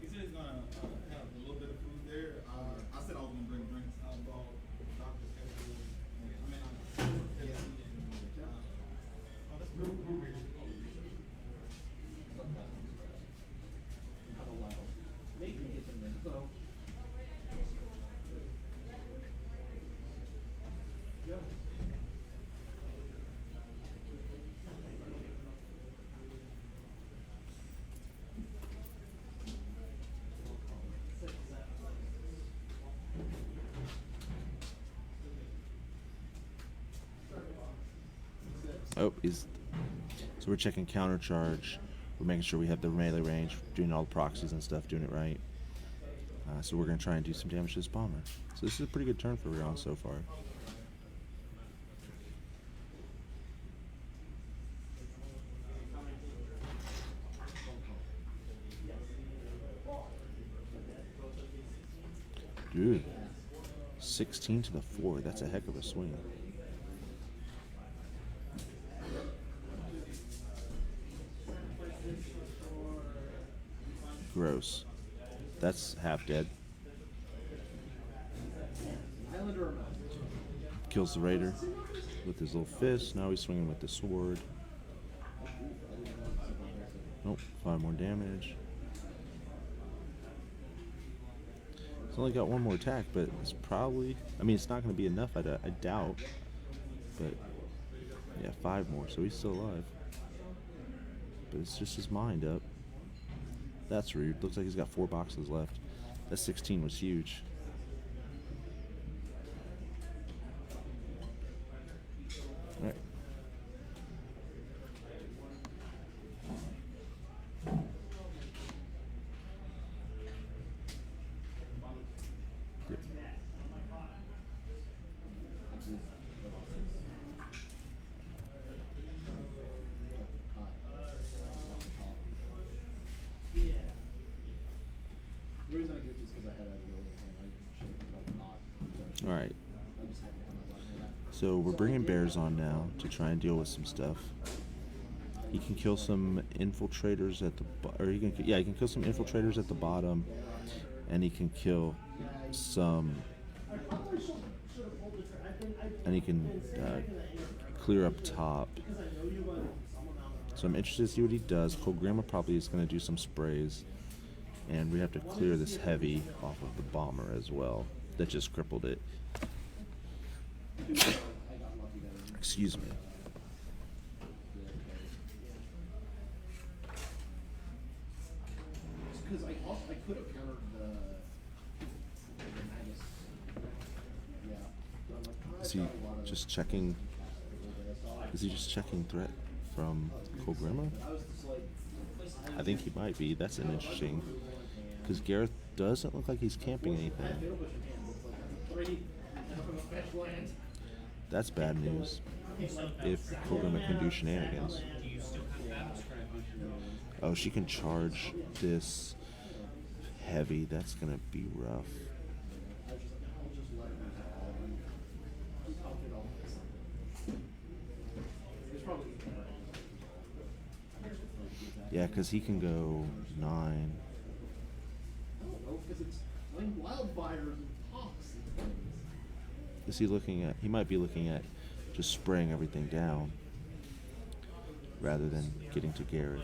He said he's gonna have a little bit of food there. I said I was gonna bring drinks. I bought Dr. Pepper. So we're checking counter charge. We're making sure we have the melee range, doing all the proxies and stuff, doing it right. So we're going to try and do some damage to this bomber. So this is a pretty good turn for Rion so far. Dude, 16 to the 4. That's a heck of a swing. Gross. That's half dead. Kills the raider with his little fist. Now he's swinging with the sword. Nope, 5 more damage. He's only got 1 more attack, but it's probably... I mean, it's not going to be enough, I doubt. But, yeah, 5 more, so he's still alive. But it's just his mind up. That's rude. Looks like he's got 4 boxes left. That 16 was huge. Alright. Alright. So we're bringing bears on now to try and deal with some stuff. He can kill some infiltrators at the he can kill some infiltrators at the bottom, and he can kill some, and he can clear up top. So I'm interested to see what he does. Kolgrima probably is going to do some sprays, and we have to clear this heavy off of the bomber as well that just crippled it. Excuse me. Because I could have countered the Magus. Yeah. Is he just checking? Is he just checking threat from Kolgrima? I think he might be. That's an interesting. Because Garryth doesn't look like he's camping anything. That's bad news. If Kolgrima can do shenanigans. Oh, she can charge this heavy. That's gonna be rough. Yeah, because he can go 9. Is he looking at? He might be looking at just spraying everything down rather than getting to Garryth.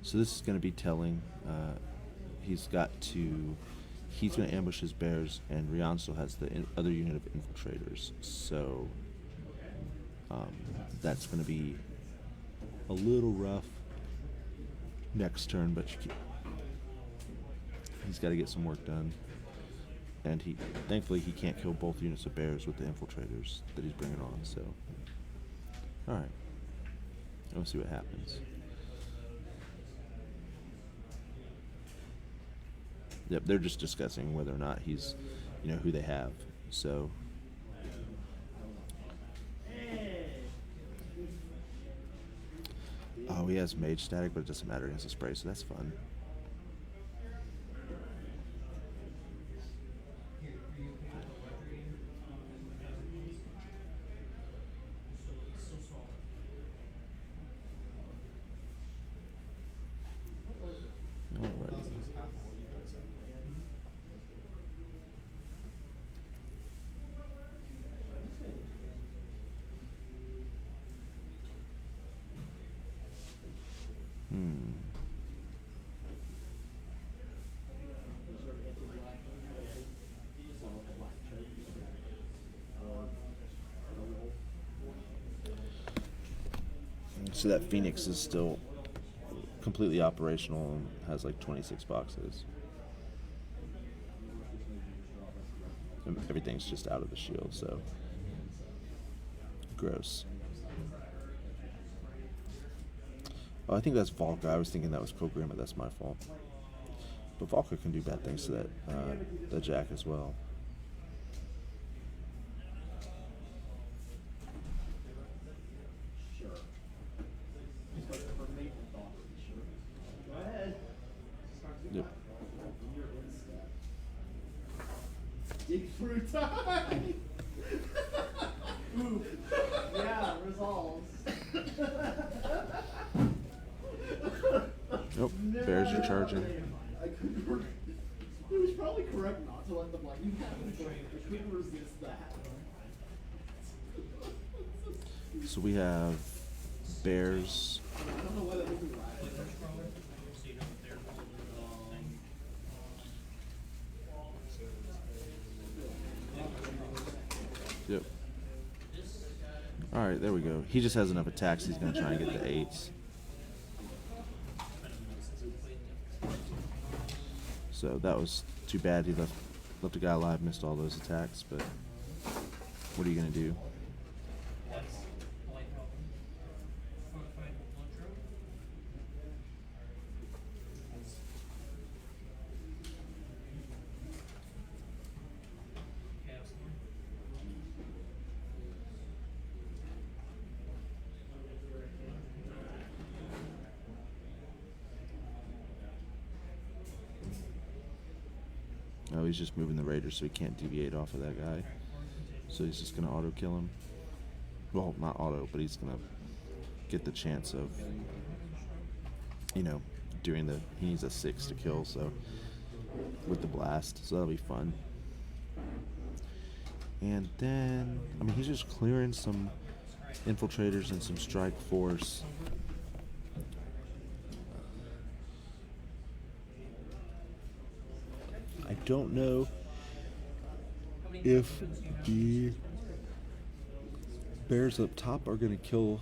So this is going to be telling. He's going to ambush his bears, and Rian still has the other unit of infiltrators. So that's going to be a little rough next turn, but he's got to get some work done. And thankfully he can't kill both units of bears with the infiltrators that he's bringing on. So, all right, we'll see what happens. Yep, they're just discussing whether or not he's, who they have. So. Oh, he has mage static, but it doesn't matter. He has a spray, so that's fun. Alright. So that Phoenix is still completely operational and has like 26 boxes. And everything's just out of the shield, so gross. Oh, I think that's Valka. I was thinking that was Kolgrima. That's my fault. But Valka can do bad things to that Jack as well. time. Yeah, resolves. Nope. Bears are charging. I couldn't. It was probably correct not to let the lightning happen, but I couldn't resist that. So we have bears. I don't know why that makes me laugh. Yep. Alright, there we go. He just has enough attacks, he's going to try and get the 8s. So that was too bad. He left a guy alive, missed all those attacks, but what are you going to do? Oh, he's just moving the raider so he can't deviate off of that guy. So he's just going to auto kill him. Well, not auto, but he's going to get the chance of, you know, doing the, he needs a 6 to kill, so, with the blast, so that'll be fun. And then, I mean, he's just clearing some infiltrators and some strike force. I don't know if the bears up top are going to kill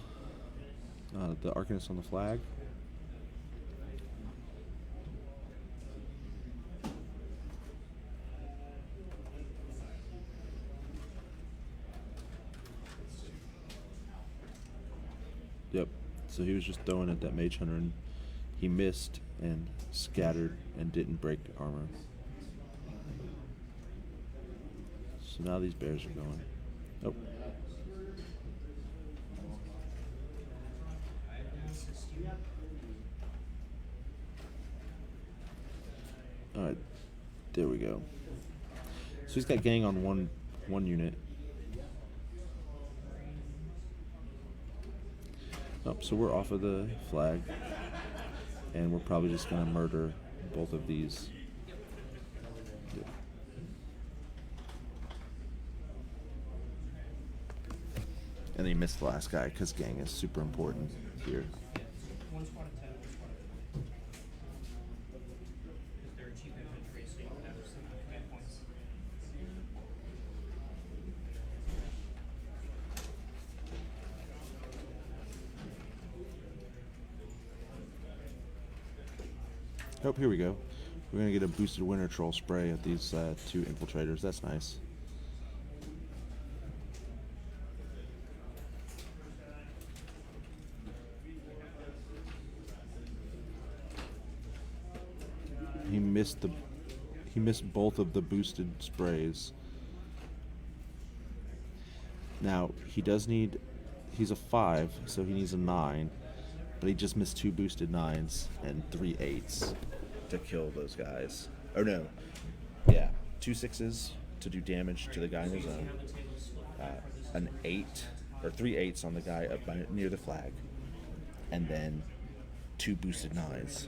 the Arcanist on the flag. Yep, so he was just throwing at that Mage Hunter and he missed and scattered and didn't break armor. So now these bears are going. Oh. Alright, there we go. So he's got gang on one unit. Oh, so we're off of the flag. And we're probably just gonna murder both of these. Yeah. And he missed the last guy because gang is super important here. One squad of 10, one squad of 10. If they're cheap infantry, so you can have some command points. Oh, here we go. We're gonna get a boosted Winter Troll spray at these 2 infiltrators. That's nice. He missed both of the boosted sprays. Now he does need, he's a 5, so he needs a 9, but he just missed 2 boosted 9s and 3 8s to kill those guys. Oh no, yeah, 2 6s to do damage to the guy in the zone, an 8 or 3 8s on the guy up by, near the flag, and then 2 boosted 9s.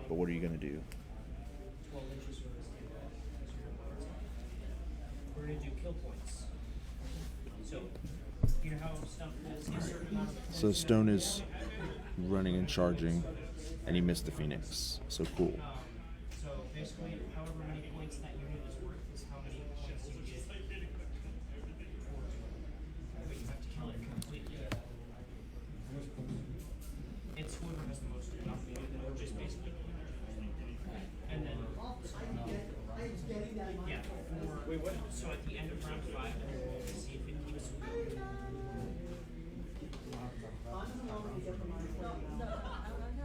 But what are you gonna do? 12 inches we're going to do kill points. So, you know how stuff is a certain amount of points. So Stone is running and charging, and he missed the Phoenix. So cool. So basically, however many points that unit is worth is how many points you get. But you have to kill it completely. It's whoever has the most enough, just basically. And then, yeah, so at the end of round 5, we'll see if it keeps going.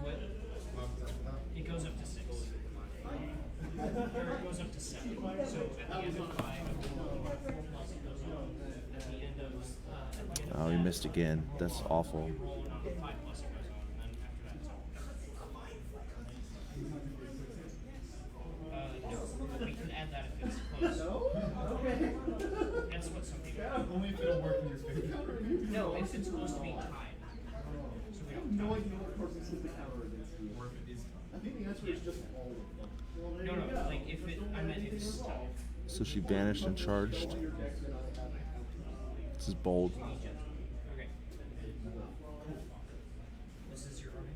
What? It goes up to 6. Or it goes up to 7. So at the end of 5, 4 plus it goes on. At the end of Oh, he missed again. That's awful. rolling on 5 plus it goes on, and then after that it's all. No, but we can add that if it's close. if it's close to being tied. So we don't No tie. idea what person's the counter against you. Or if it is. I think the answer is just all of them. No, like if it, I meant if it's tied. So she vanished and charged. This is bold. Okay. This is your army.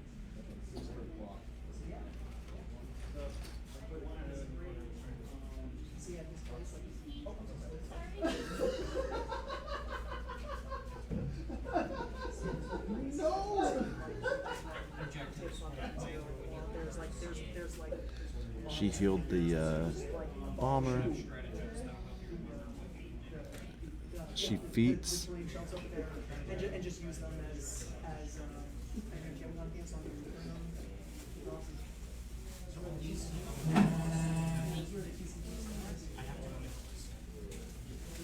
She healed the bomber. She feats. And just use them as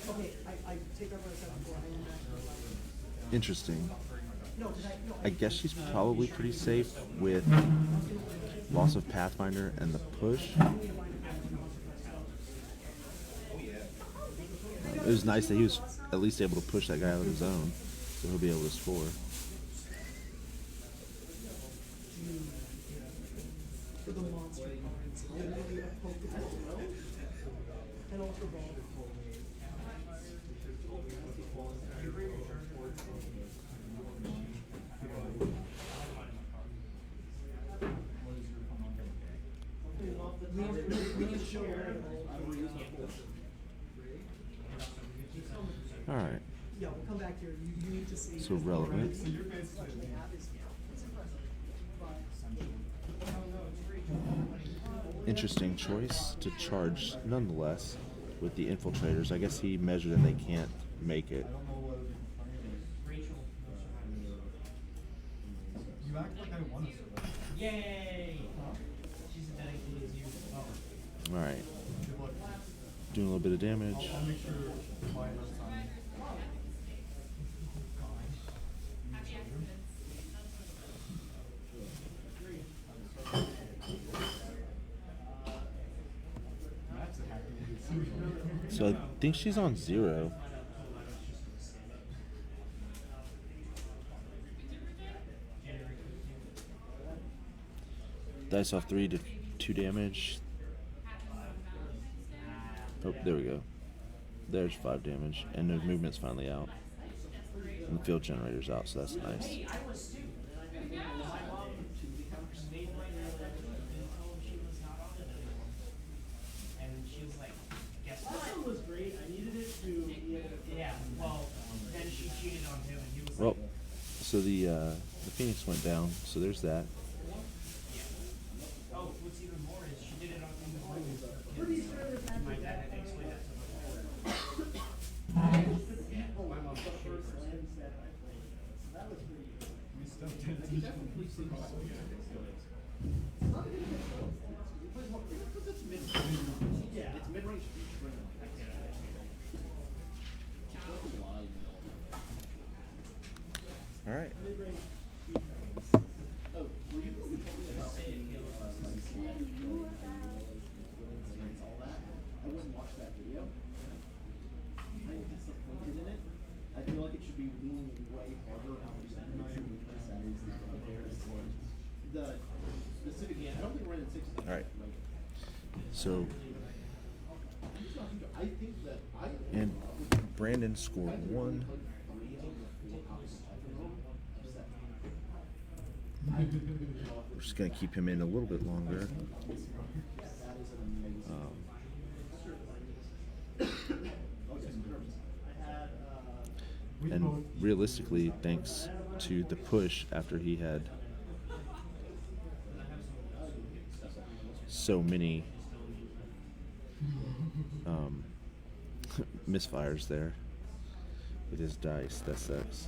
okay, I take over a 7-4. Interesting. I guess she's probably pretty safe with loss of Pathfinder and the push. It was nice that he was at least able to push that guy out of his zone, so he'll be able to score. For the monster cards, I really hope it will go. And also ball. We need to show All right. yeah, we'll come back here. You need to see. So relevant. What they have is, it's impressive. But Interesting choice to charge nonetheless with the infiltrators. I guess he measured and they can't make it. You act like I want to survive. Yay! She's a dedicated to you. All right. Doing a little bit of damage. I'll make sure mine is time. So I think she's on 0. Dice off 3 to 2 damage. Oh, there we go. There's 5 damage, and the movement's finally out. And the field generator's out, so that's nice. And she was like, guess this what? one was great. I needed it to be able to. Yeah, well, then she cheated on him and he was Well, like, so the Phoenix went down, so there's that. oh, what's even more is she did it on in the room. My dad had to explain that to my My mom first lands that I played. So that was pretty good. We stepped in. Yeah. It's mid-range each round. All right. Oh, were you talking about all that? I wouldn't watch that video. I'm disappointed in it. I feel like it should be leaning way harder on the specific game. I don't think we're in 6. All right. So, I think that and Brandon scored 1. We're just going to keep him in a little bit longer. And realistically, thanks to the push after he had so many misfires there with his dice, that sucks.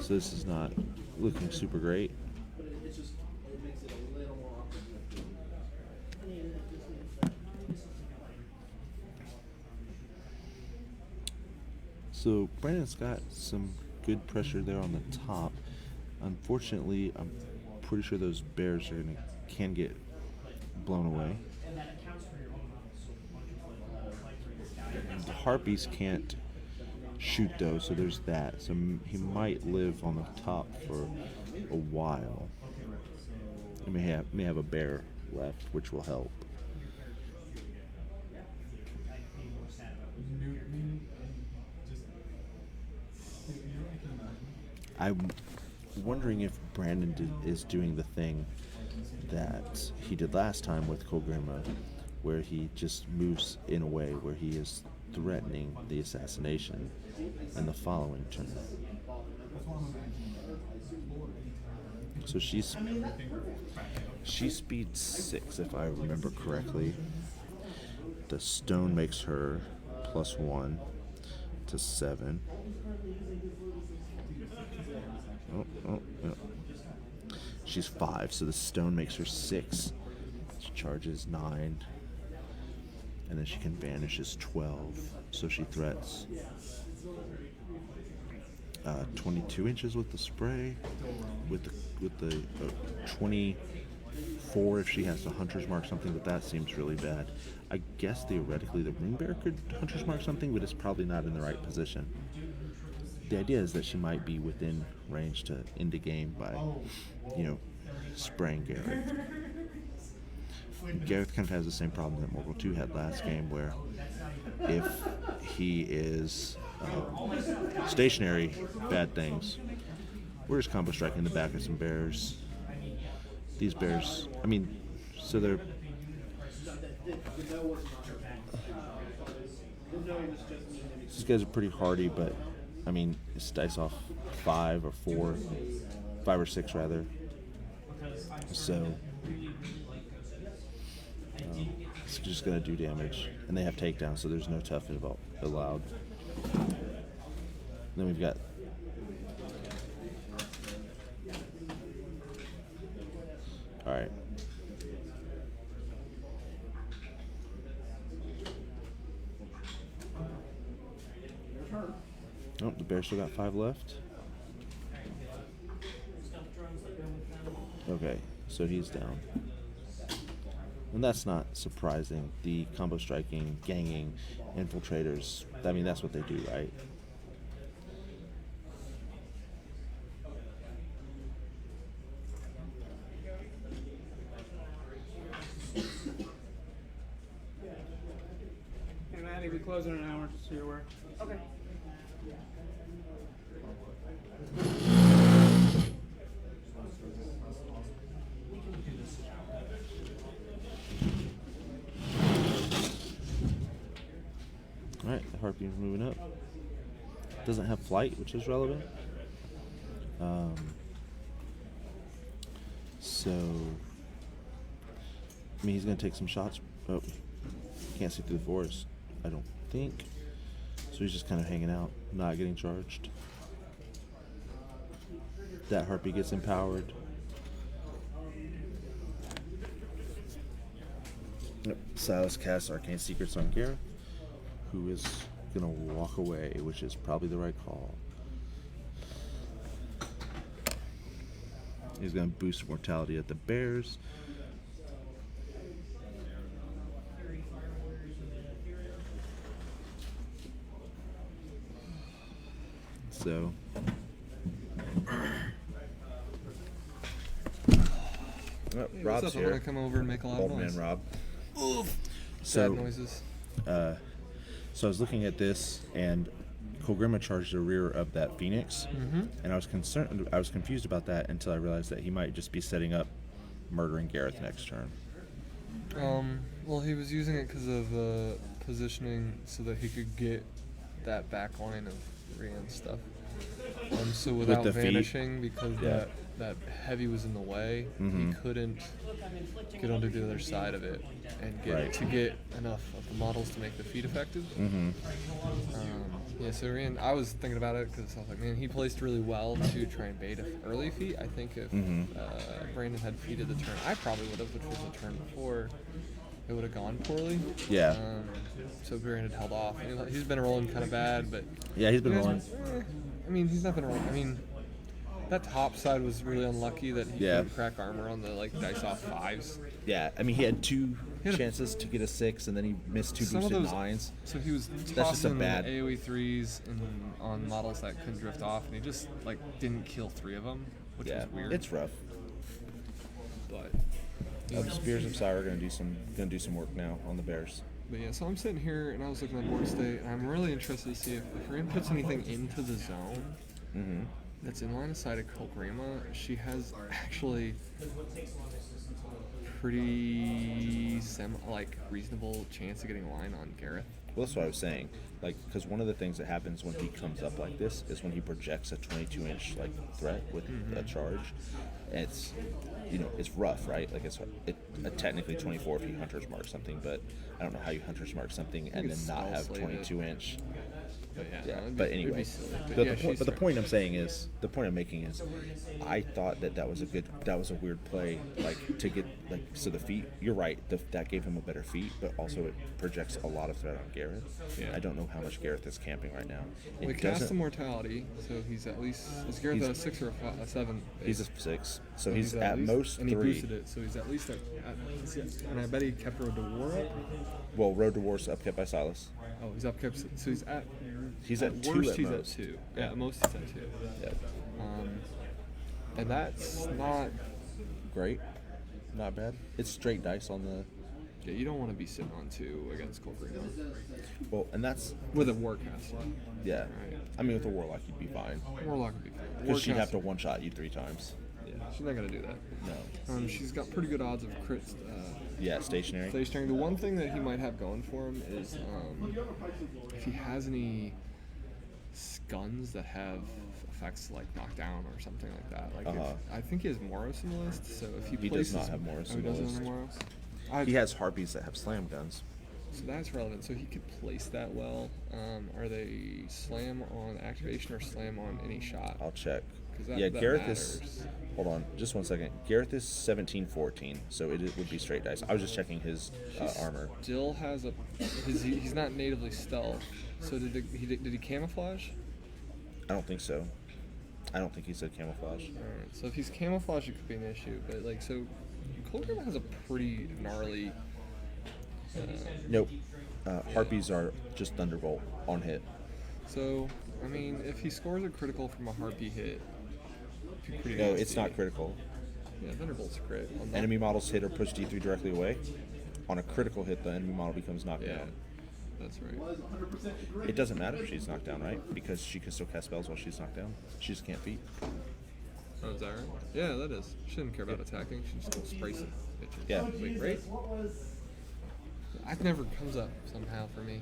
So this is not looking super great. it's just, it makes it a little more awkward. So Brandon's got some good pressure there on the top. Unfortunately, I'm pretty sure those bears can get blown away. The harpies can't shoot though, so there's that. So he might live on the top for a while. He may have a bear left, which will help. I'm wondering if Brandon is doing the thing that he did last time with Kolgrima, where he just moves in a way where he is threatening the assassination in the following turn. So she's speed 6, if I remember correctly. The stone makes her +1 to 7. Oh. She's 5, so the stone makes her 6. She charges 9. And then she can vanish as 12. So she threats 22 inches with the spray, with the 24 if she has to hunter's mark something, but that seems really bad. I guess theoretically the rune bear could hunter's mark something, but it's probably not in the right position. The idea is that she might be within range to end the game by, spraying Garryth. Garryth kind of has the same problem that Morgul 2 had last game, where if he is stationary, bad things. We're just combo striking the back of some bears. These bears, so they're... These guys are pretty hardy, but, it's dice off 5 or 4, 5 or 6 rather. So... it's just going to do damage. And they have takedown, so there's no tough allowed. Then we've got... Alright. Oh, the bear still got 5 left. Okay, so he's down. And that's not surprising. The combo striking, ganging, infiltrators, that's what they do, right? Hey, Maddie, we close in an hour, just so you're aware. Okay. Alright, the harpy's moving up. Doesn't have flight, which is relevant. He's going to take some shots. Oh, can't see through the forest, I don't think. So he's just kind of hanging out, not getting charged. That harpy gets empowered. Silas casts Arcane Secrets on Garryth, who is going to walk away, which is probably the right call. He's going to boost mortality at the bears. So... Rob's what's up? here. I'm gonna come over and make a lot of Old noise. man Rob. Oof. So, Sad noises. So I was looking at this, and Kolgrima charged the rear of that Phoenix, and I was confused about that until I realized that he might just be setting up murdering Garryth next turn. Well, he was using it because of positioning so that he could get that back line of Rian's stuff. So without the feet? vanishing, because that heavy was in the way, he couldn't get onto the other side of it and get enough of the models to make the feat effective. So Rian, I was thinking about it because I was like, man, he placed really well to try and bait an early feat. I think if Brandon had feated the turn I probably would have, which was the turn before, it would have gone poorly. Yeah. So Brandon held off. He's been rolling kind of bad, but yeah, he's been rolling. He's not been rolling. That top side was really unlucky that he Yeah. couldn't crack armor on the like dice off 5s. Yeah, I mean, he had 2 He had a- chances to get a 6, and then he missed 2 Some of boosted those- 9s. So he was just a tossing bad- AoE 3s on models that couldn't drift off, and he just like didn't kill 3 of them, which Yeah, was weird. it's rough. But The Spears of Scyrah are gonna do some work now on the Bears. But yeah, so I'm sitting here and I was looking at board state, and I'm really interested to see if Rin puts anything into the zone Mm-hmm. that's in line of sight of Kolgrima. She has actually pretty reasonable chance of getting a line on Garryth. Well, that's what I was saying. Like, because one of the things that happens when he comes up like this is when he projects a 22-inch like threat with a charge. And it's, it's rough, right? Like it's technically 24 if you Hunter's Mark something, but I don't know how you Hunter's Mark something and then it's not have spell slated. 22-inch. But yeah, Yeah, no, it'd but be- it'd anyway, be silly. but the point I'm saying is, the point I'm making is, I thought that was a weird play, like to get so the feat. You're right, that gave him a better feat, but also it projects a lot of threat on Garryth. Yeah. I don't know how much Garryth is camping right now. We It cast doesn't. Immortality, so he's at least is Garryth He's- a 6 or a 7? He's a 6, so So he's at least- most and he 3. boosted it, so he's at least at and I bet he kept Road to War up. Well, Road to War's upkept by Silas. Oh, he's up kept, so he's at. He's at 2 worst, at he's most. at 2. Yeah. Yeah, at most he's at 2. Yeah, And that's not. great, not bad. It's straight dice on the. Yeah, you don't want to be sitting on 2 against Kolgrima Well, and that's with a Warcaster. yeah. Right. I mean, with the Warlock, you'd be fine. Warlock would be fine. Because she'd have to Warcaster- one-shot you 3 times. Yeah, she's not gonna do that. No. She's got pretty good odds of crits. Yeah, stationary. Stationary. The one thing that he might have going for him is if he has any guns that have effects like knockdown or something like that. Like I think he has Moros in the list, so if he He places, does not have Moros oh, in he the doesn't list. have Moros. He has Harpies that have slam guns. So that's relevant. So he could place that well. Are they slam on activation or slam on any shot? I'll check. 'Cause that- Yeah, that Garryth is. matters. Hold on, just 1 second. Garryth is 17-14, so it would be straight dice. I was just checking his armor. Still has a. He's not natively stealth. So did he camouflage? I don't think so. I don't think he said camouflage. Alright, so if he's camouflage, it could be an issue. But like, so Kolgrima has a pretty gnarly. Nope. Harpies are just Thunderbolt on hit. So I mean, if he scores a critical from a harpy hit, it'd be pretty No, nasty. it's not critical. Yeah, Thunderbolt's crit. On that. Enemy models hit or push D3 directly away. On a critical hit, the enemy model becomes knocked Yeah, down. that's right. It doesn't matter if she's knocked down, right? Because she can still cast spells while she's knocked down. She just can't feat. Oh, is that right? Yeah, that is. She didn't care about attacking. She just goes spray some bitches. Yeah. Wait, right? That never comes up somehow for me.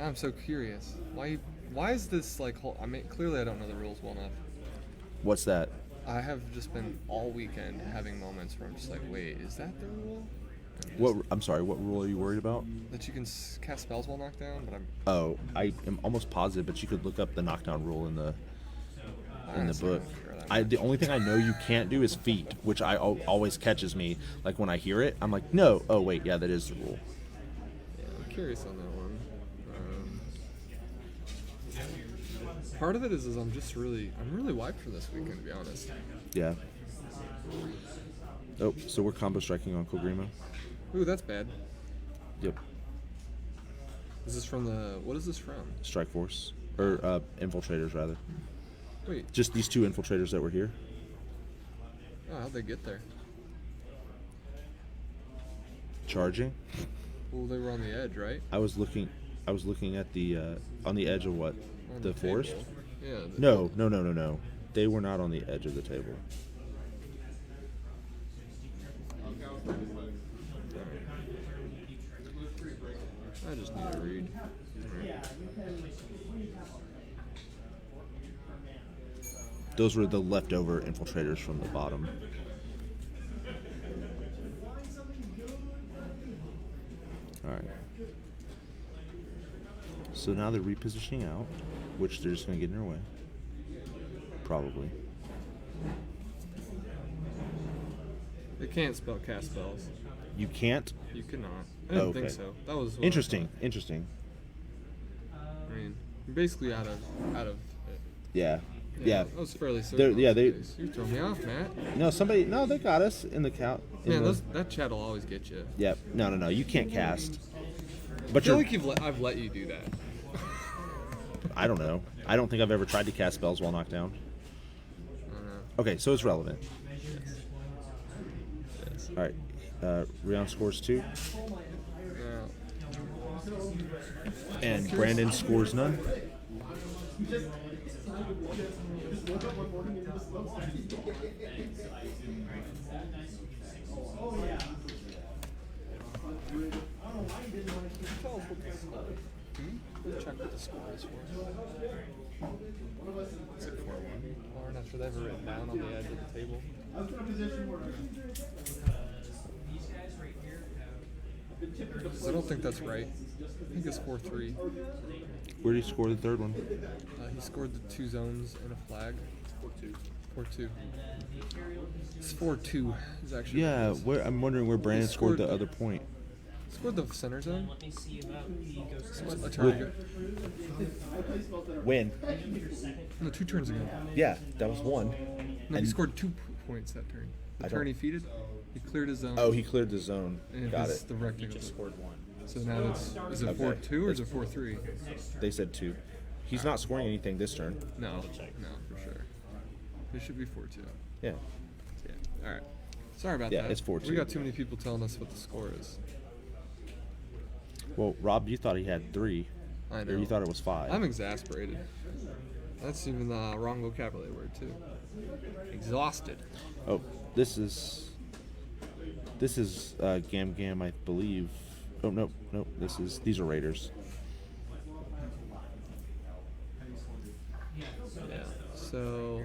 I'm so curious. Why is this like whole? I mean, clearly I don't know the rules well enough. What's that? I have just been all weekend having moments where I'm just like, wait, is that the rule? What? I'm sorry. What rule are you worried about? That you can cast spells while knocked down, but I'm. Oh, I am almost positive, but you could look up the knockdown rule in the honestly book. not sure that The only thing I know you can't do is feat, which always catches me. Like when I hear it, I'm like, no. Oh wait, yeah, that is the rule. Yeah, I'm curious on that one. Part of it is I'm really wiped for this weekend, to be honest. Yeah. Oh, so we're combo striking on Kolgrima. Ooh, that's bad. Yep. Is this from the? What is this from? Strike Force or infiltrators rather. Wait. Just these 2 infiltrators that were here. Oh, how'd they get there? Charging. Well, they were on the edge, right? I was looking at the on the edge of what? On The forest? table. Yeah. No. They were not on the edge of the table. I just need to read. Those were the leftover infiltrators from the bottom. Alright. So now they're repositioning out, which they're just going to get in their way. Probably. They can't cast spells. You can't? You cannot. I didn't think Okay. so. That was what Interesting. I mean, you're basically out of it. Yeah. Yeah. I was fairly They're- certain. yeah, they- You throw me off, Matt. No, they got us in the count. Man, that chat will always get you. Yep. No. You can't cast. I But feel you're. like I've let you do that. I don't know. I don't think I've ever tried to cast spells while knocked down. I don't know. Okay, so it's relevant. All right. Rion scores 2, Yeah. and Brandon scores none. Check what the score is for. Is it 4-1? Or not sure they have it written down on the edge of the table. I don't think that's right. I think it's 4-3. Where did he score the third one? He scored the 2 zones and a flag. 4-2. It's 4-2 is actually. Yeah, what it is. where I'm wondering where Brandon scored the other point. Scored the center zone. Let me see about the ghost. A turn ago. When? No, 2 turns ago. Yeah, that was one. No, he And- scored 2 points that turn. The I turn don't- he feeded, he cleared his zone. Oh, he cleared the zone. and Got it's it. the rectangle. Just scored 1. So now is it Okay. 4-2 or is it 4-3? They said 2. He's not scoring anything this turn. No, no, for sure. It should be 4-2. Yeah. Yeah. All right. Sorry about Yeah, that. it's 4-2. We got too many people telling us what the score is. Well, Rob, you thought he had 3. I Or know. you thought it was 5. I'm exasperated. That's even the wrong vocabulary word too. Exhausted. Oh, this is Gam Gam, I believe. Oh no. These are Raiders. Yeah. So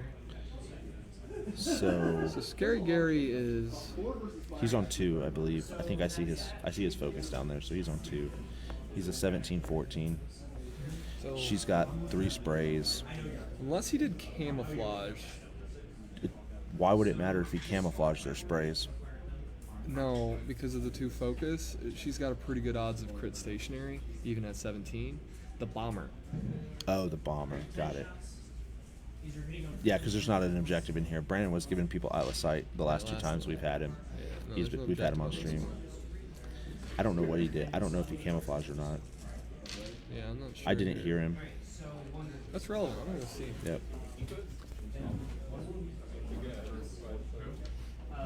So Scary Gary is he's on 2, I believe. I think I see his focus down there, so he's on 2. He's a 17-14. so She's got 3 sprays. unless he did camouflage. Why would it matter if he camouflaged their sprays? No, because of the 2 focus, she's got a pretty good odds of crit stationary, even at 17. The bomber. Oh, the bomber. Got it. Yeah, because there's not an objective in here. Brandon was giving people out of sight the last 2 times we've had him. Yeah, no, there's no We've had him on objective on this stream. I don't know what he did. I don't know if he camouflaged or not. Yeah, I'm not sure. I didn't hear him. That's relevant. I'm gonna see. Yep.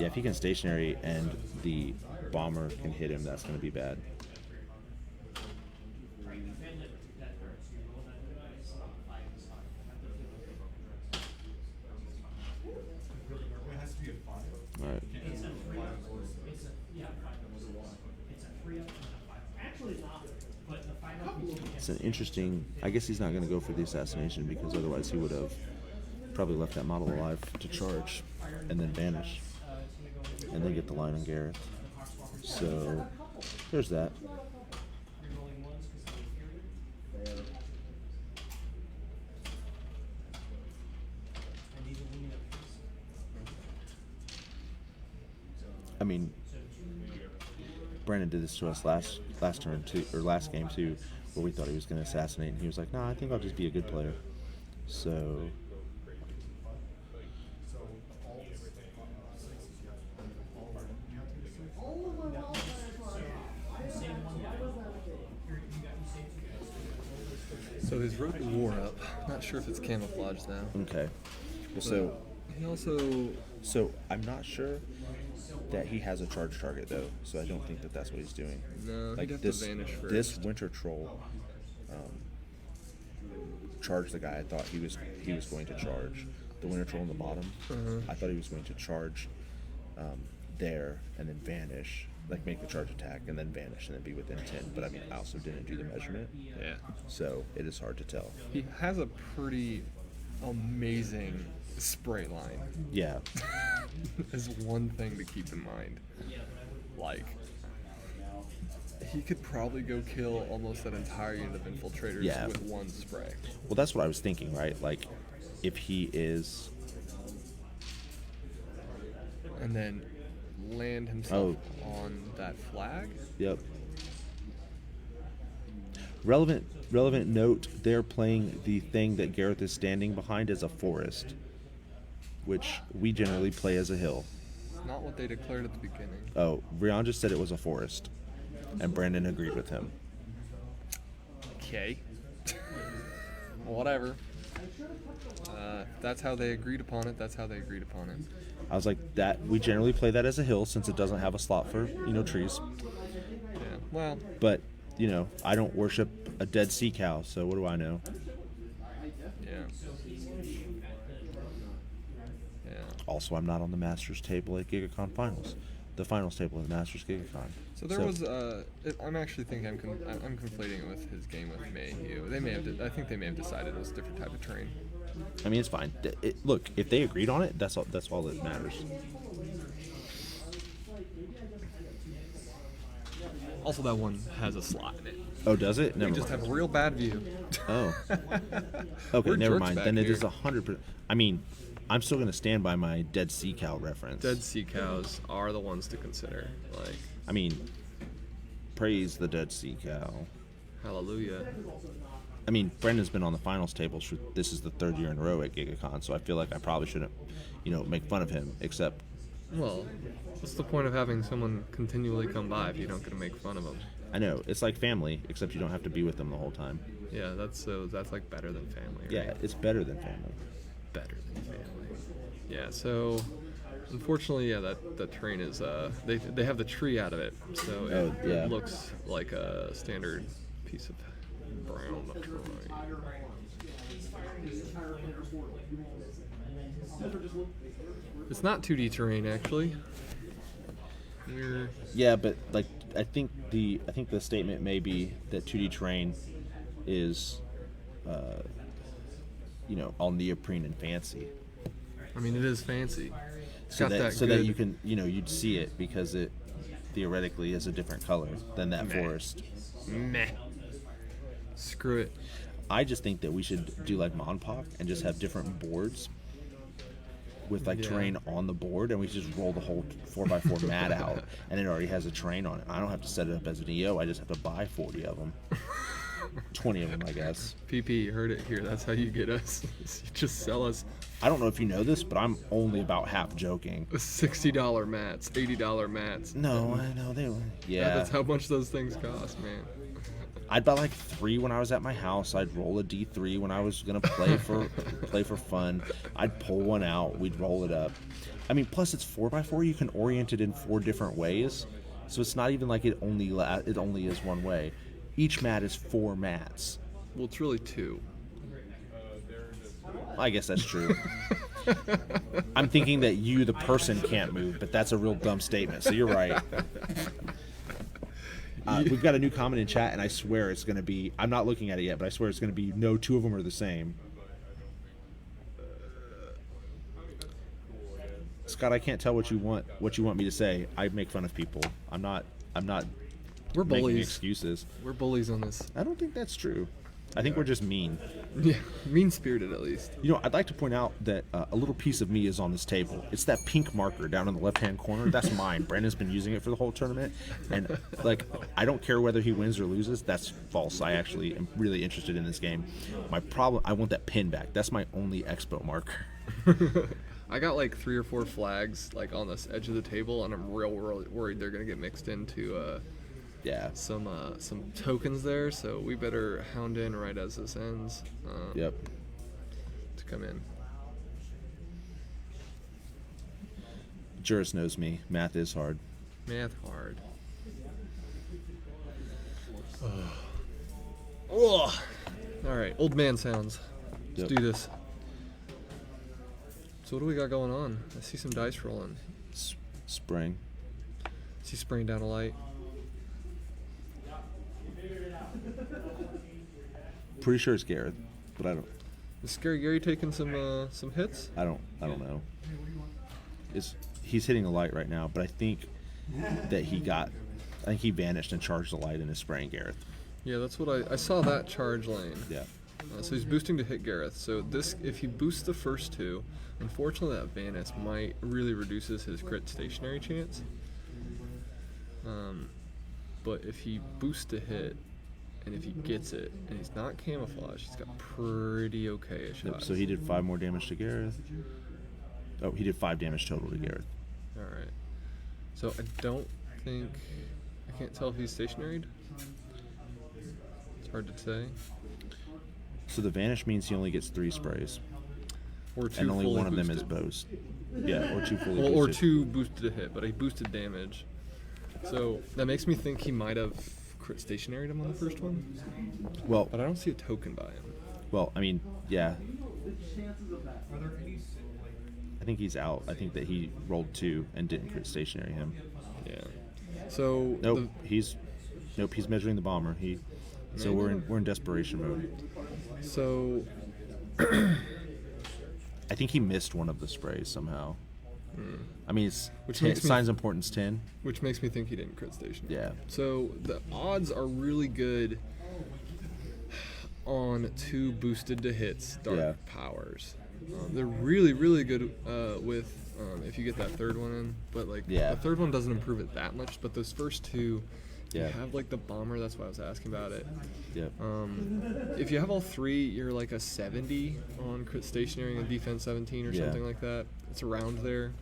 Yeah, if he can stationary and the bomber can hit him, that's going to be bad. All right. It's an interesting. I guess he's not going to go for the assassination because otherwise he would have probably left that model alive to charge and then vanish and then get the line on Garryth. So there's that. I mean, Brandon did this to us last turn too, or last game too, where we thought he was going to assassinate, and he was like, "No, I think I'll just be a good player." So. So his rope wore up. Not sure if it's camouflage now. Okay. So. He also. So I'm not sure that he has a charge target though, so I don't think that that's what he's doing. No, he'd have this, to vanish first. This winter troll charged the guy I thought he was going to charge. The winter troll in the bottom. I thought he was going to charge there and then vanish, like make the charge attack and then vanish and then be within 10. But I mean, I also didn't do the measurement, Yeah. so it is hard to tell. He has a pretty amazing spray line. Yeah. Is one thing to keep in mind. Like, he could probably go kill almost that entire unit of infiltrators Yeah. with one spray. Well, that's what I was thinking, right? Like, if he is. And then land himself on that flag. Yep. Relevant note, they're playing the thing that Garryth is standing behind as a forest, which we generally play as a hill. Not what they declared at the beginning. Oh, Brian just said it was a forest, and Brandon agreed with him. Okay. Whatever. That's how they agreed upon it. That's how they agreed upon it. I was like, that we generally play that as a hill since it doesn't have a slot for, trees. Yeah. Well. But, I don't worship a dead sea cow, so what do I know? Yeah. Yeah. Also, I'm not on the Masters table at Giga-con Finals. The finals table at the Masters Giga-con. So there was. I'm actually thinking I'm conflating it with his game with Mayhew. They may have. I think they may have decided it was a different type of terrain. I mean, it's fine. Look, if they agreed on it, that's all that matters. Also, that one has a slot in it. Oh, does it? Never We just mind. have a real bad view. Oh. Okay, We're never jerks mind. back Then it here. is 100%. I mean, I'm still going to stand by my dead sea cow reference. Dead sea cows are the ones to consider. Like, I mean, praise the dead sea cow. hallelujah. I mean, Brendan's been on the finals tables for this is the third year in a row at Giga-con, so I feel like I probably shouldn't, make fun of him. Except, Well, what's the point of having someone continually come by if you don't get to make fun of them? I know it's like family, except you don't have to be with them the whole time. Yeah, that's like better than family. Right? Yeah, it's better than family. Better than family. Yeah. So, unfortunately, yeah, that train is they have the tree out of it, so it looks like a standard piece of brown terrain. It's not 2D terrain actually. Yeah, but like I think the statement may be that 2D terrain is, all neoprene and fancy. I mean, it is fancy. It's So got that good. you can you'd see it because it theoretically is a different color than that forest. Meh. Screw it. I just think that we should do like Monpok and just have different boards with like terrain on the board, and we just roll the whole 4x4 mat out, and it already has a terrain on it. I don't have to set it up as an EO. I just have to buy 40 of them. 20 of them, I guess. PP, you heard it here. That's how you get us. You just sell us I don't know if you know this, but I'm only about half joking. $60 mats, $80 mats. No, I know they were. Yeah, That's how much those things cost, man. I'd buy like 3 when I was at my house. I'd roll a D3 when I was gonna play for fun. I'd pull one out. We'd roll it up. I mean, plus it's 4x4. You can orient it in 4 different ways, so it's not even like it only is one way. Each mat is 4 mats. Well, it's really 2. I guess that's true. I'm thinking that you, the person, can't move, but that's a real dumb statement. So you're right. We've got a new comment in chat, and I swear it's going to be. I'm not looking at it yet, but I swear it's going to be. No, 2 of them are the same. Scott, I can't tell what you want. What you want me to say? I make fun of people. I'm not. We're making bullies. excuses. We're bullies on this. I don't think that's true. I think we're just mean. Yeah, mean-spirited at least. I'd like to point out that a little piece of me is on this table. It's that pink marker down in the left-hand corner. That's mine. Brandon's been using it for the whole tournament. And, I don't care whether he wins or loses. That's false. I actually am really interested in this game. My problem, I want that pin back. That's my only expo marker. I got 3 or 4 flags, on this edge of the table, and I'm real worried they're going to get mixed into some tokens there, so we better hound in right as this ends. Yep. To come in. Juris knows me. Math is hard. Math hard. All right, old man sounds. Let's do this. So what do we got going on? I see some dice rolling. Spring. Is he spraying down a light? Pretty sure it's Garryth, but I don't. Is Scary Gary taking some hits? I don't know. He's hitting a light right now, but I think that he vanished and charged the light and is spraying Garryth. Yeah, that's what I saw that charge lane. Yeah. So he's boosting to hit Garryth. So if he boosts the first 2, unfortunately that Vanis might really reduces his crit stationary chance. But if he boosts to hit And if he gets it, and he's not camouflaged, he's got pretty okay shots. Yep, so he did 5 more damage to Garryth. Oh, he did 5 damage total to Garryth. Alright. So I don't think... I can't tell if he's stationaried. It's hard to say. So the Vanish means he only gets 3 sprays. Or 2 and only fully one of them is boosted. boast. Yeah, or 2 fully Well, boosted. or 2 boosted to hit, but he boosted damage. So that makes me think he might have crit stationaried him on the first one. Well, But I don't see a token by him. well, I mean, yeah. I think he's out. I think that he rolled 2 and didn't crit stationary him. Yeah. So Nope, he's measuring the bomber. So we're in desperation mode. So I think he missed one of the sprays somehow. I mean, it's Which 10, makes me- signs importance 10. which makes me think he didn't crit station. Yeah. So the odds are really good on 2 boosted to hits dark Yeah. powers. They're really, really good with if you get that third one in. But like Yeah. the third one doesn't improve it that much. But those first 2, Yeah. you have like the bomber. That's why I was asking about it. Yep. If you have all 3, you're like a 70 on crit stationary and defense 17 or Yeah. something like that. It's around there.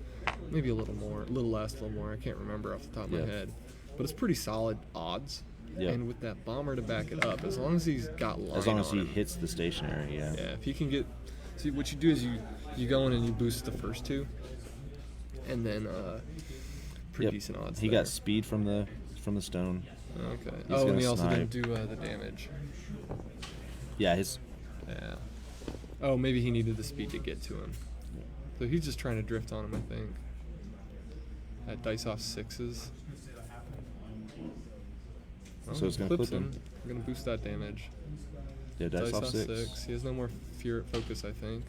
Maybe a little more, a little less, a little more. I can't remember off the top of my Yeah. head. But it's pretty solid odds. Yeah. And with that bomber to back it up, as long as he's got line As long as on he him, hits the stationary, yeah. yeah, if he can get... See, what you do is you go in and you boost the first 2. And then pretty Yep. decent odds He there. got speed from the stone. Okay. He's Oh, and gonna he also snipe. didn't do the damage. Yeah, his Yeah. Oh, maybe he needed the speed to get to him. So he's just trying to drift on him, I think. At dice off 6s. So it's gonna clips clip him. I'm gonna boost that damage. yeah, dice off 6. He has no more fear focus, I think.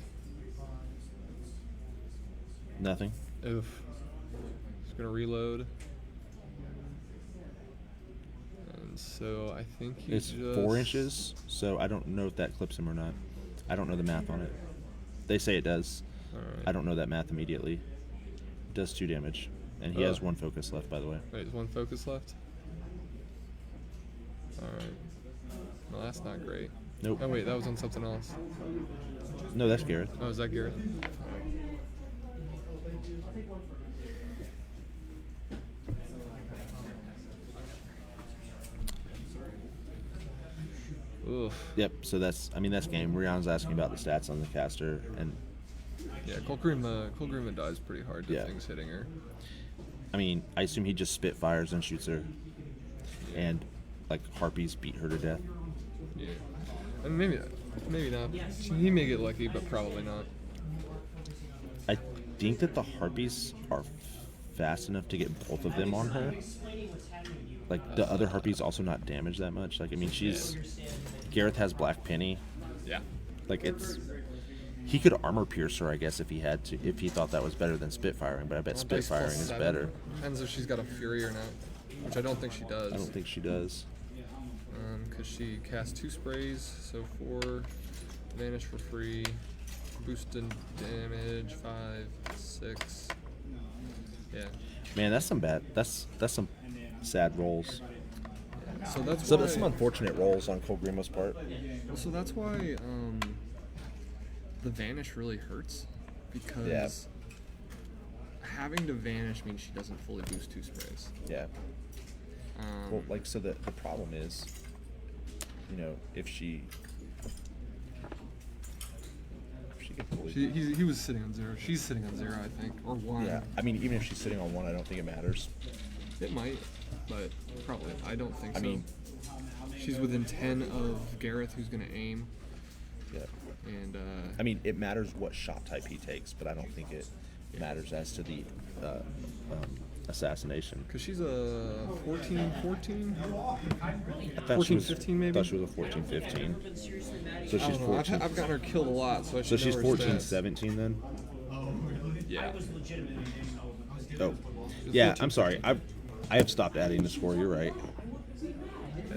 Nothing. Oof. Just gonna reload. And so I think he It's just 4 inches, so I don't know if that clips him or not. I don't know the math on it. They say it does. Alright. I don't know that math immediately. It does 2 damage. And he has 1 focus left, by the way. Wait, is 1 focus left? Alright. Well, that's not great. Nope. Oh wait, that was on something else. No, that's Garryth. Oh, is that Garryth? Oof. Yep, so that's game. Rion's asking about the stats on the caster, and Yeah, Kolgrima dies pretty hard to Yeah. things hitting her. I mean, I assume he just spitfires and shoots her. And, like, harpies beat her to death. Yeah. And maybe not. He may get lucky, but probably not. I think that the harpies are fast enough to get both of them on her. Like, the other harpies also not damage that much. Like, I mean, Garryth has Black Penny. Yeah. Like, he could armor pierce her, I guess, if he had to, if he thought that was better than spitfiring, but I bet Well, dice spitfiring plus is 7. better. Depends if she's got a fury or not, which I don't think she does. I don't think she does. Because she casts 2 sprays, so 4 vanish for free, boosted damage 5, 6. Yeah. Man, that's some sad rolls. So that's So why. that's some unfortunate rolls on Kolgrima's part. So that's why the vanish really hurts, because Yeah. having to vanish means she doesn't fully boost 2 sprays. Yeah. Well, like, so the problem is, you know, if she could fully... He was sitting on 0. She's sitting on 0, I think, or 1. Yeah, I mean, even if she's sitting on 1, I don't think it matters. It might, but probably. I don't think I so. mean- She's within 10 of Garryth, who's going to aim. Yeah. And I mean, it matters what shot type he takes, but I don't think it matters as to the assassination. because she's a 14? I thought 14, she was, 15 maybe? thought she was a 14-15. So I she's don't know. 14. I've gotten her killed a lot, so I So should she's know her 14-17 then? Yeah. Oh. Yeah, I'm sorry. I have stopped adding the score. You're right.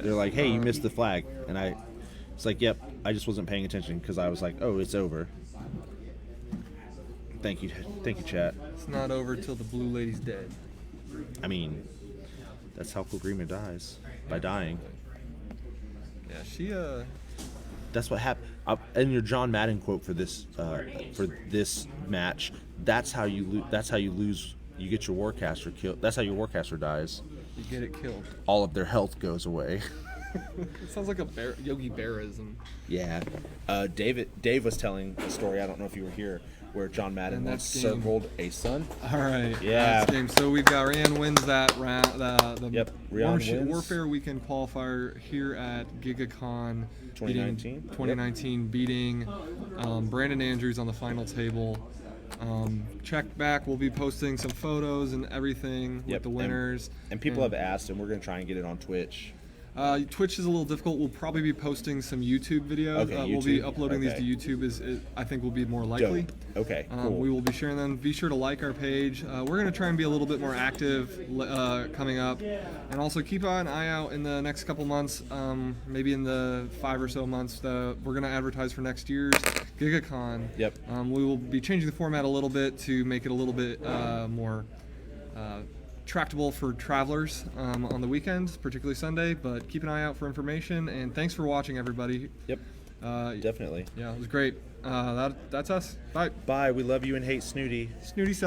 They're like, hey, you missed the flag. And it's like, yep, I just wasn't paying attention because I was like, oh, it's over. Thank you, chat. It's not over till the blue lady's dead. I mean, that's how Kolgrima dies, by dying. Yeah, she That's what happened. And your John Madden quote for this match. That's how you lose. You get your Warcaster killed. That's how your Warcaster dies. you get it killed. All of their health goes away. It sounds like a Yogi Berraism. Yeah. Dave was telling a story. I don't know if you were here, where John Madden And once that's game. circled a sun. All right. Yeah. Last game. So we've got Ryan wins that round. The Yep, Ryan wins. Warfare Weekend qualifier here at Giga-con 2019. 2019, beating Brandon Andrews on the final table. Check back. We'll be posting some photos and everything with the winners. And people have asked, and we're going to try and get it on Twitch. Twitch is a little difficult. We'll probably be posting some YouTube videos. Okay, We'll be YouTube. uploading Okay. these to YouTube. I think will be more likely. Dope. Okay, cool. We will be sharing them. Be sure to like our page. We're going to try and be a little bit more active coming up. And also keep an eye out in the next couple months, maybe in the 5 or so months, we're going to advertise for next year's Giga-con. Yep. We will be changing the format a little bit to make it a little bit more tractable for travelers on the weekends, particularly Sunday, but keep an eye out for information, and thanks for watching, everybody. Yep. Definitely. Yeah, it was great. That's us. Bye. Bye. We love you and hate Snooty. Snooty stuff.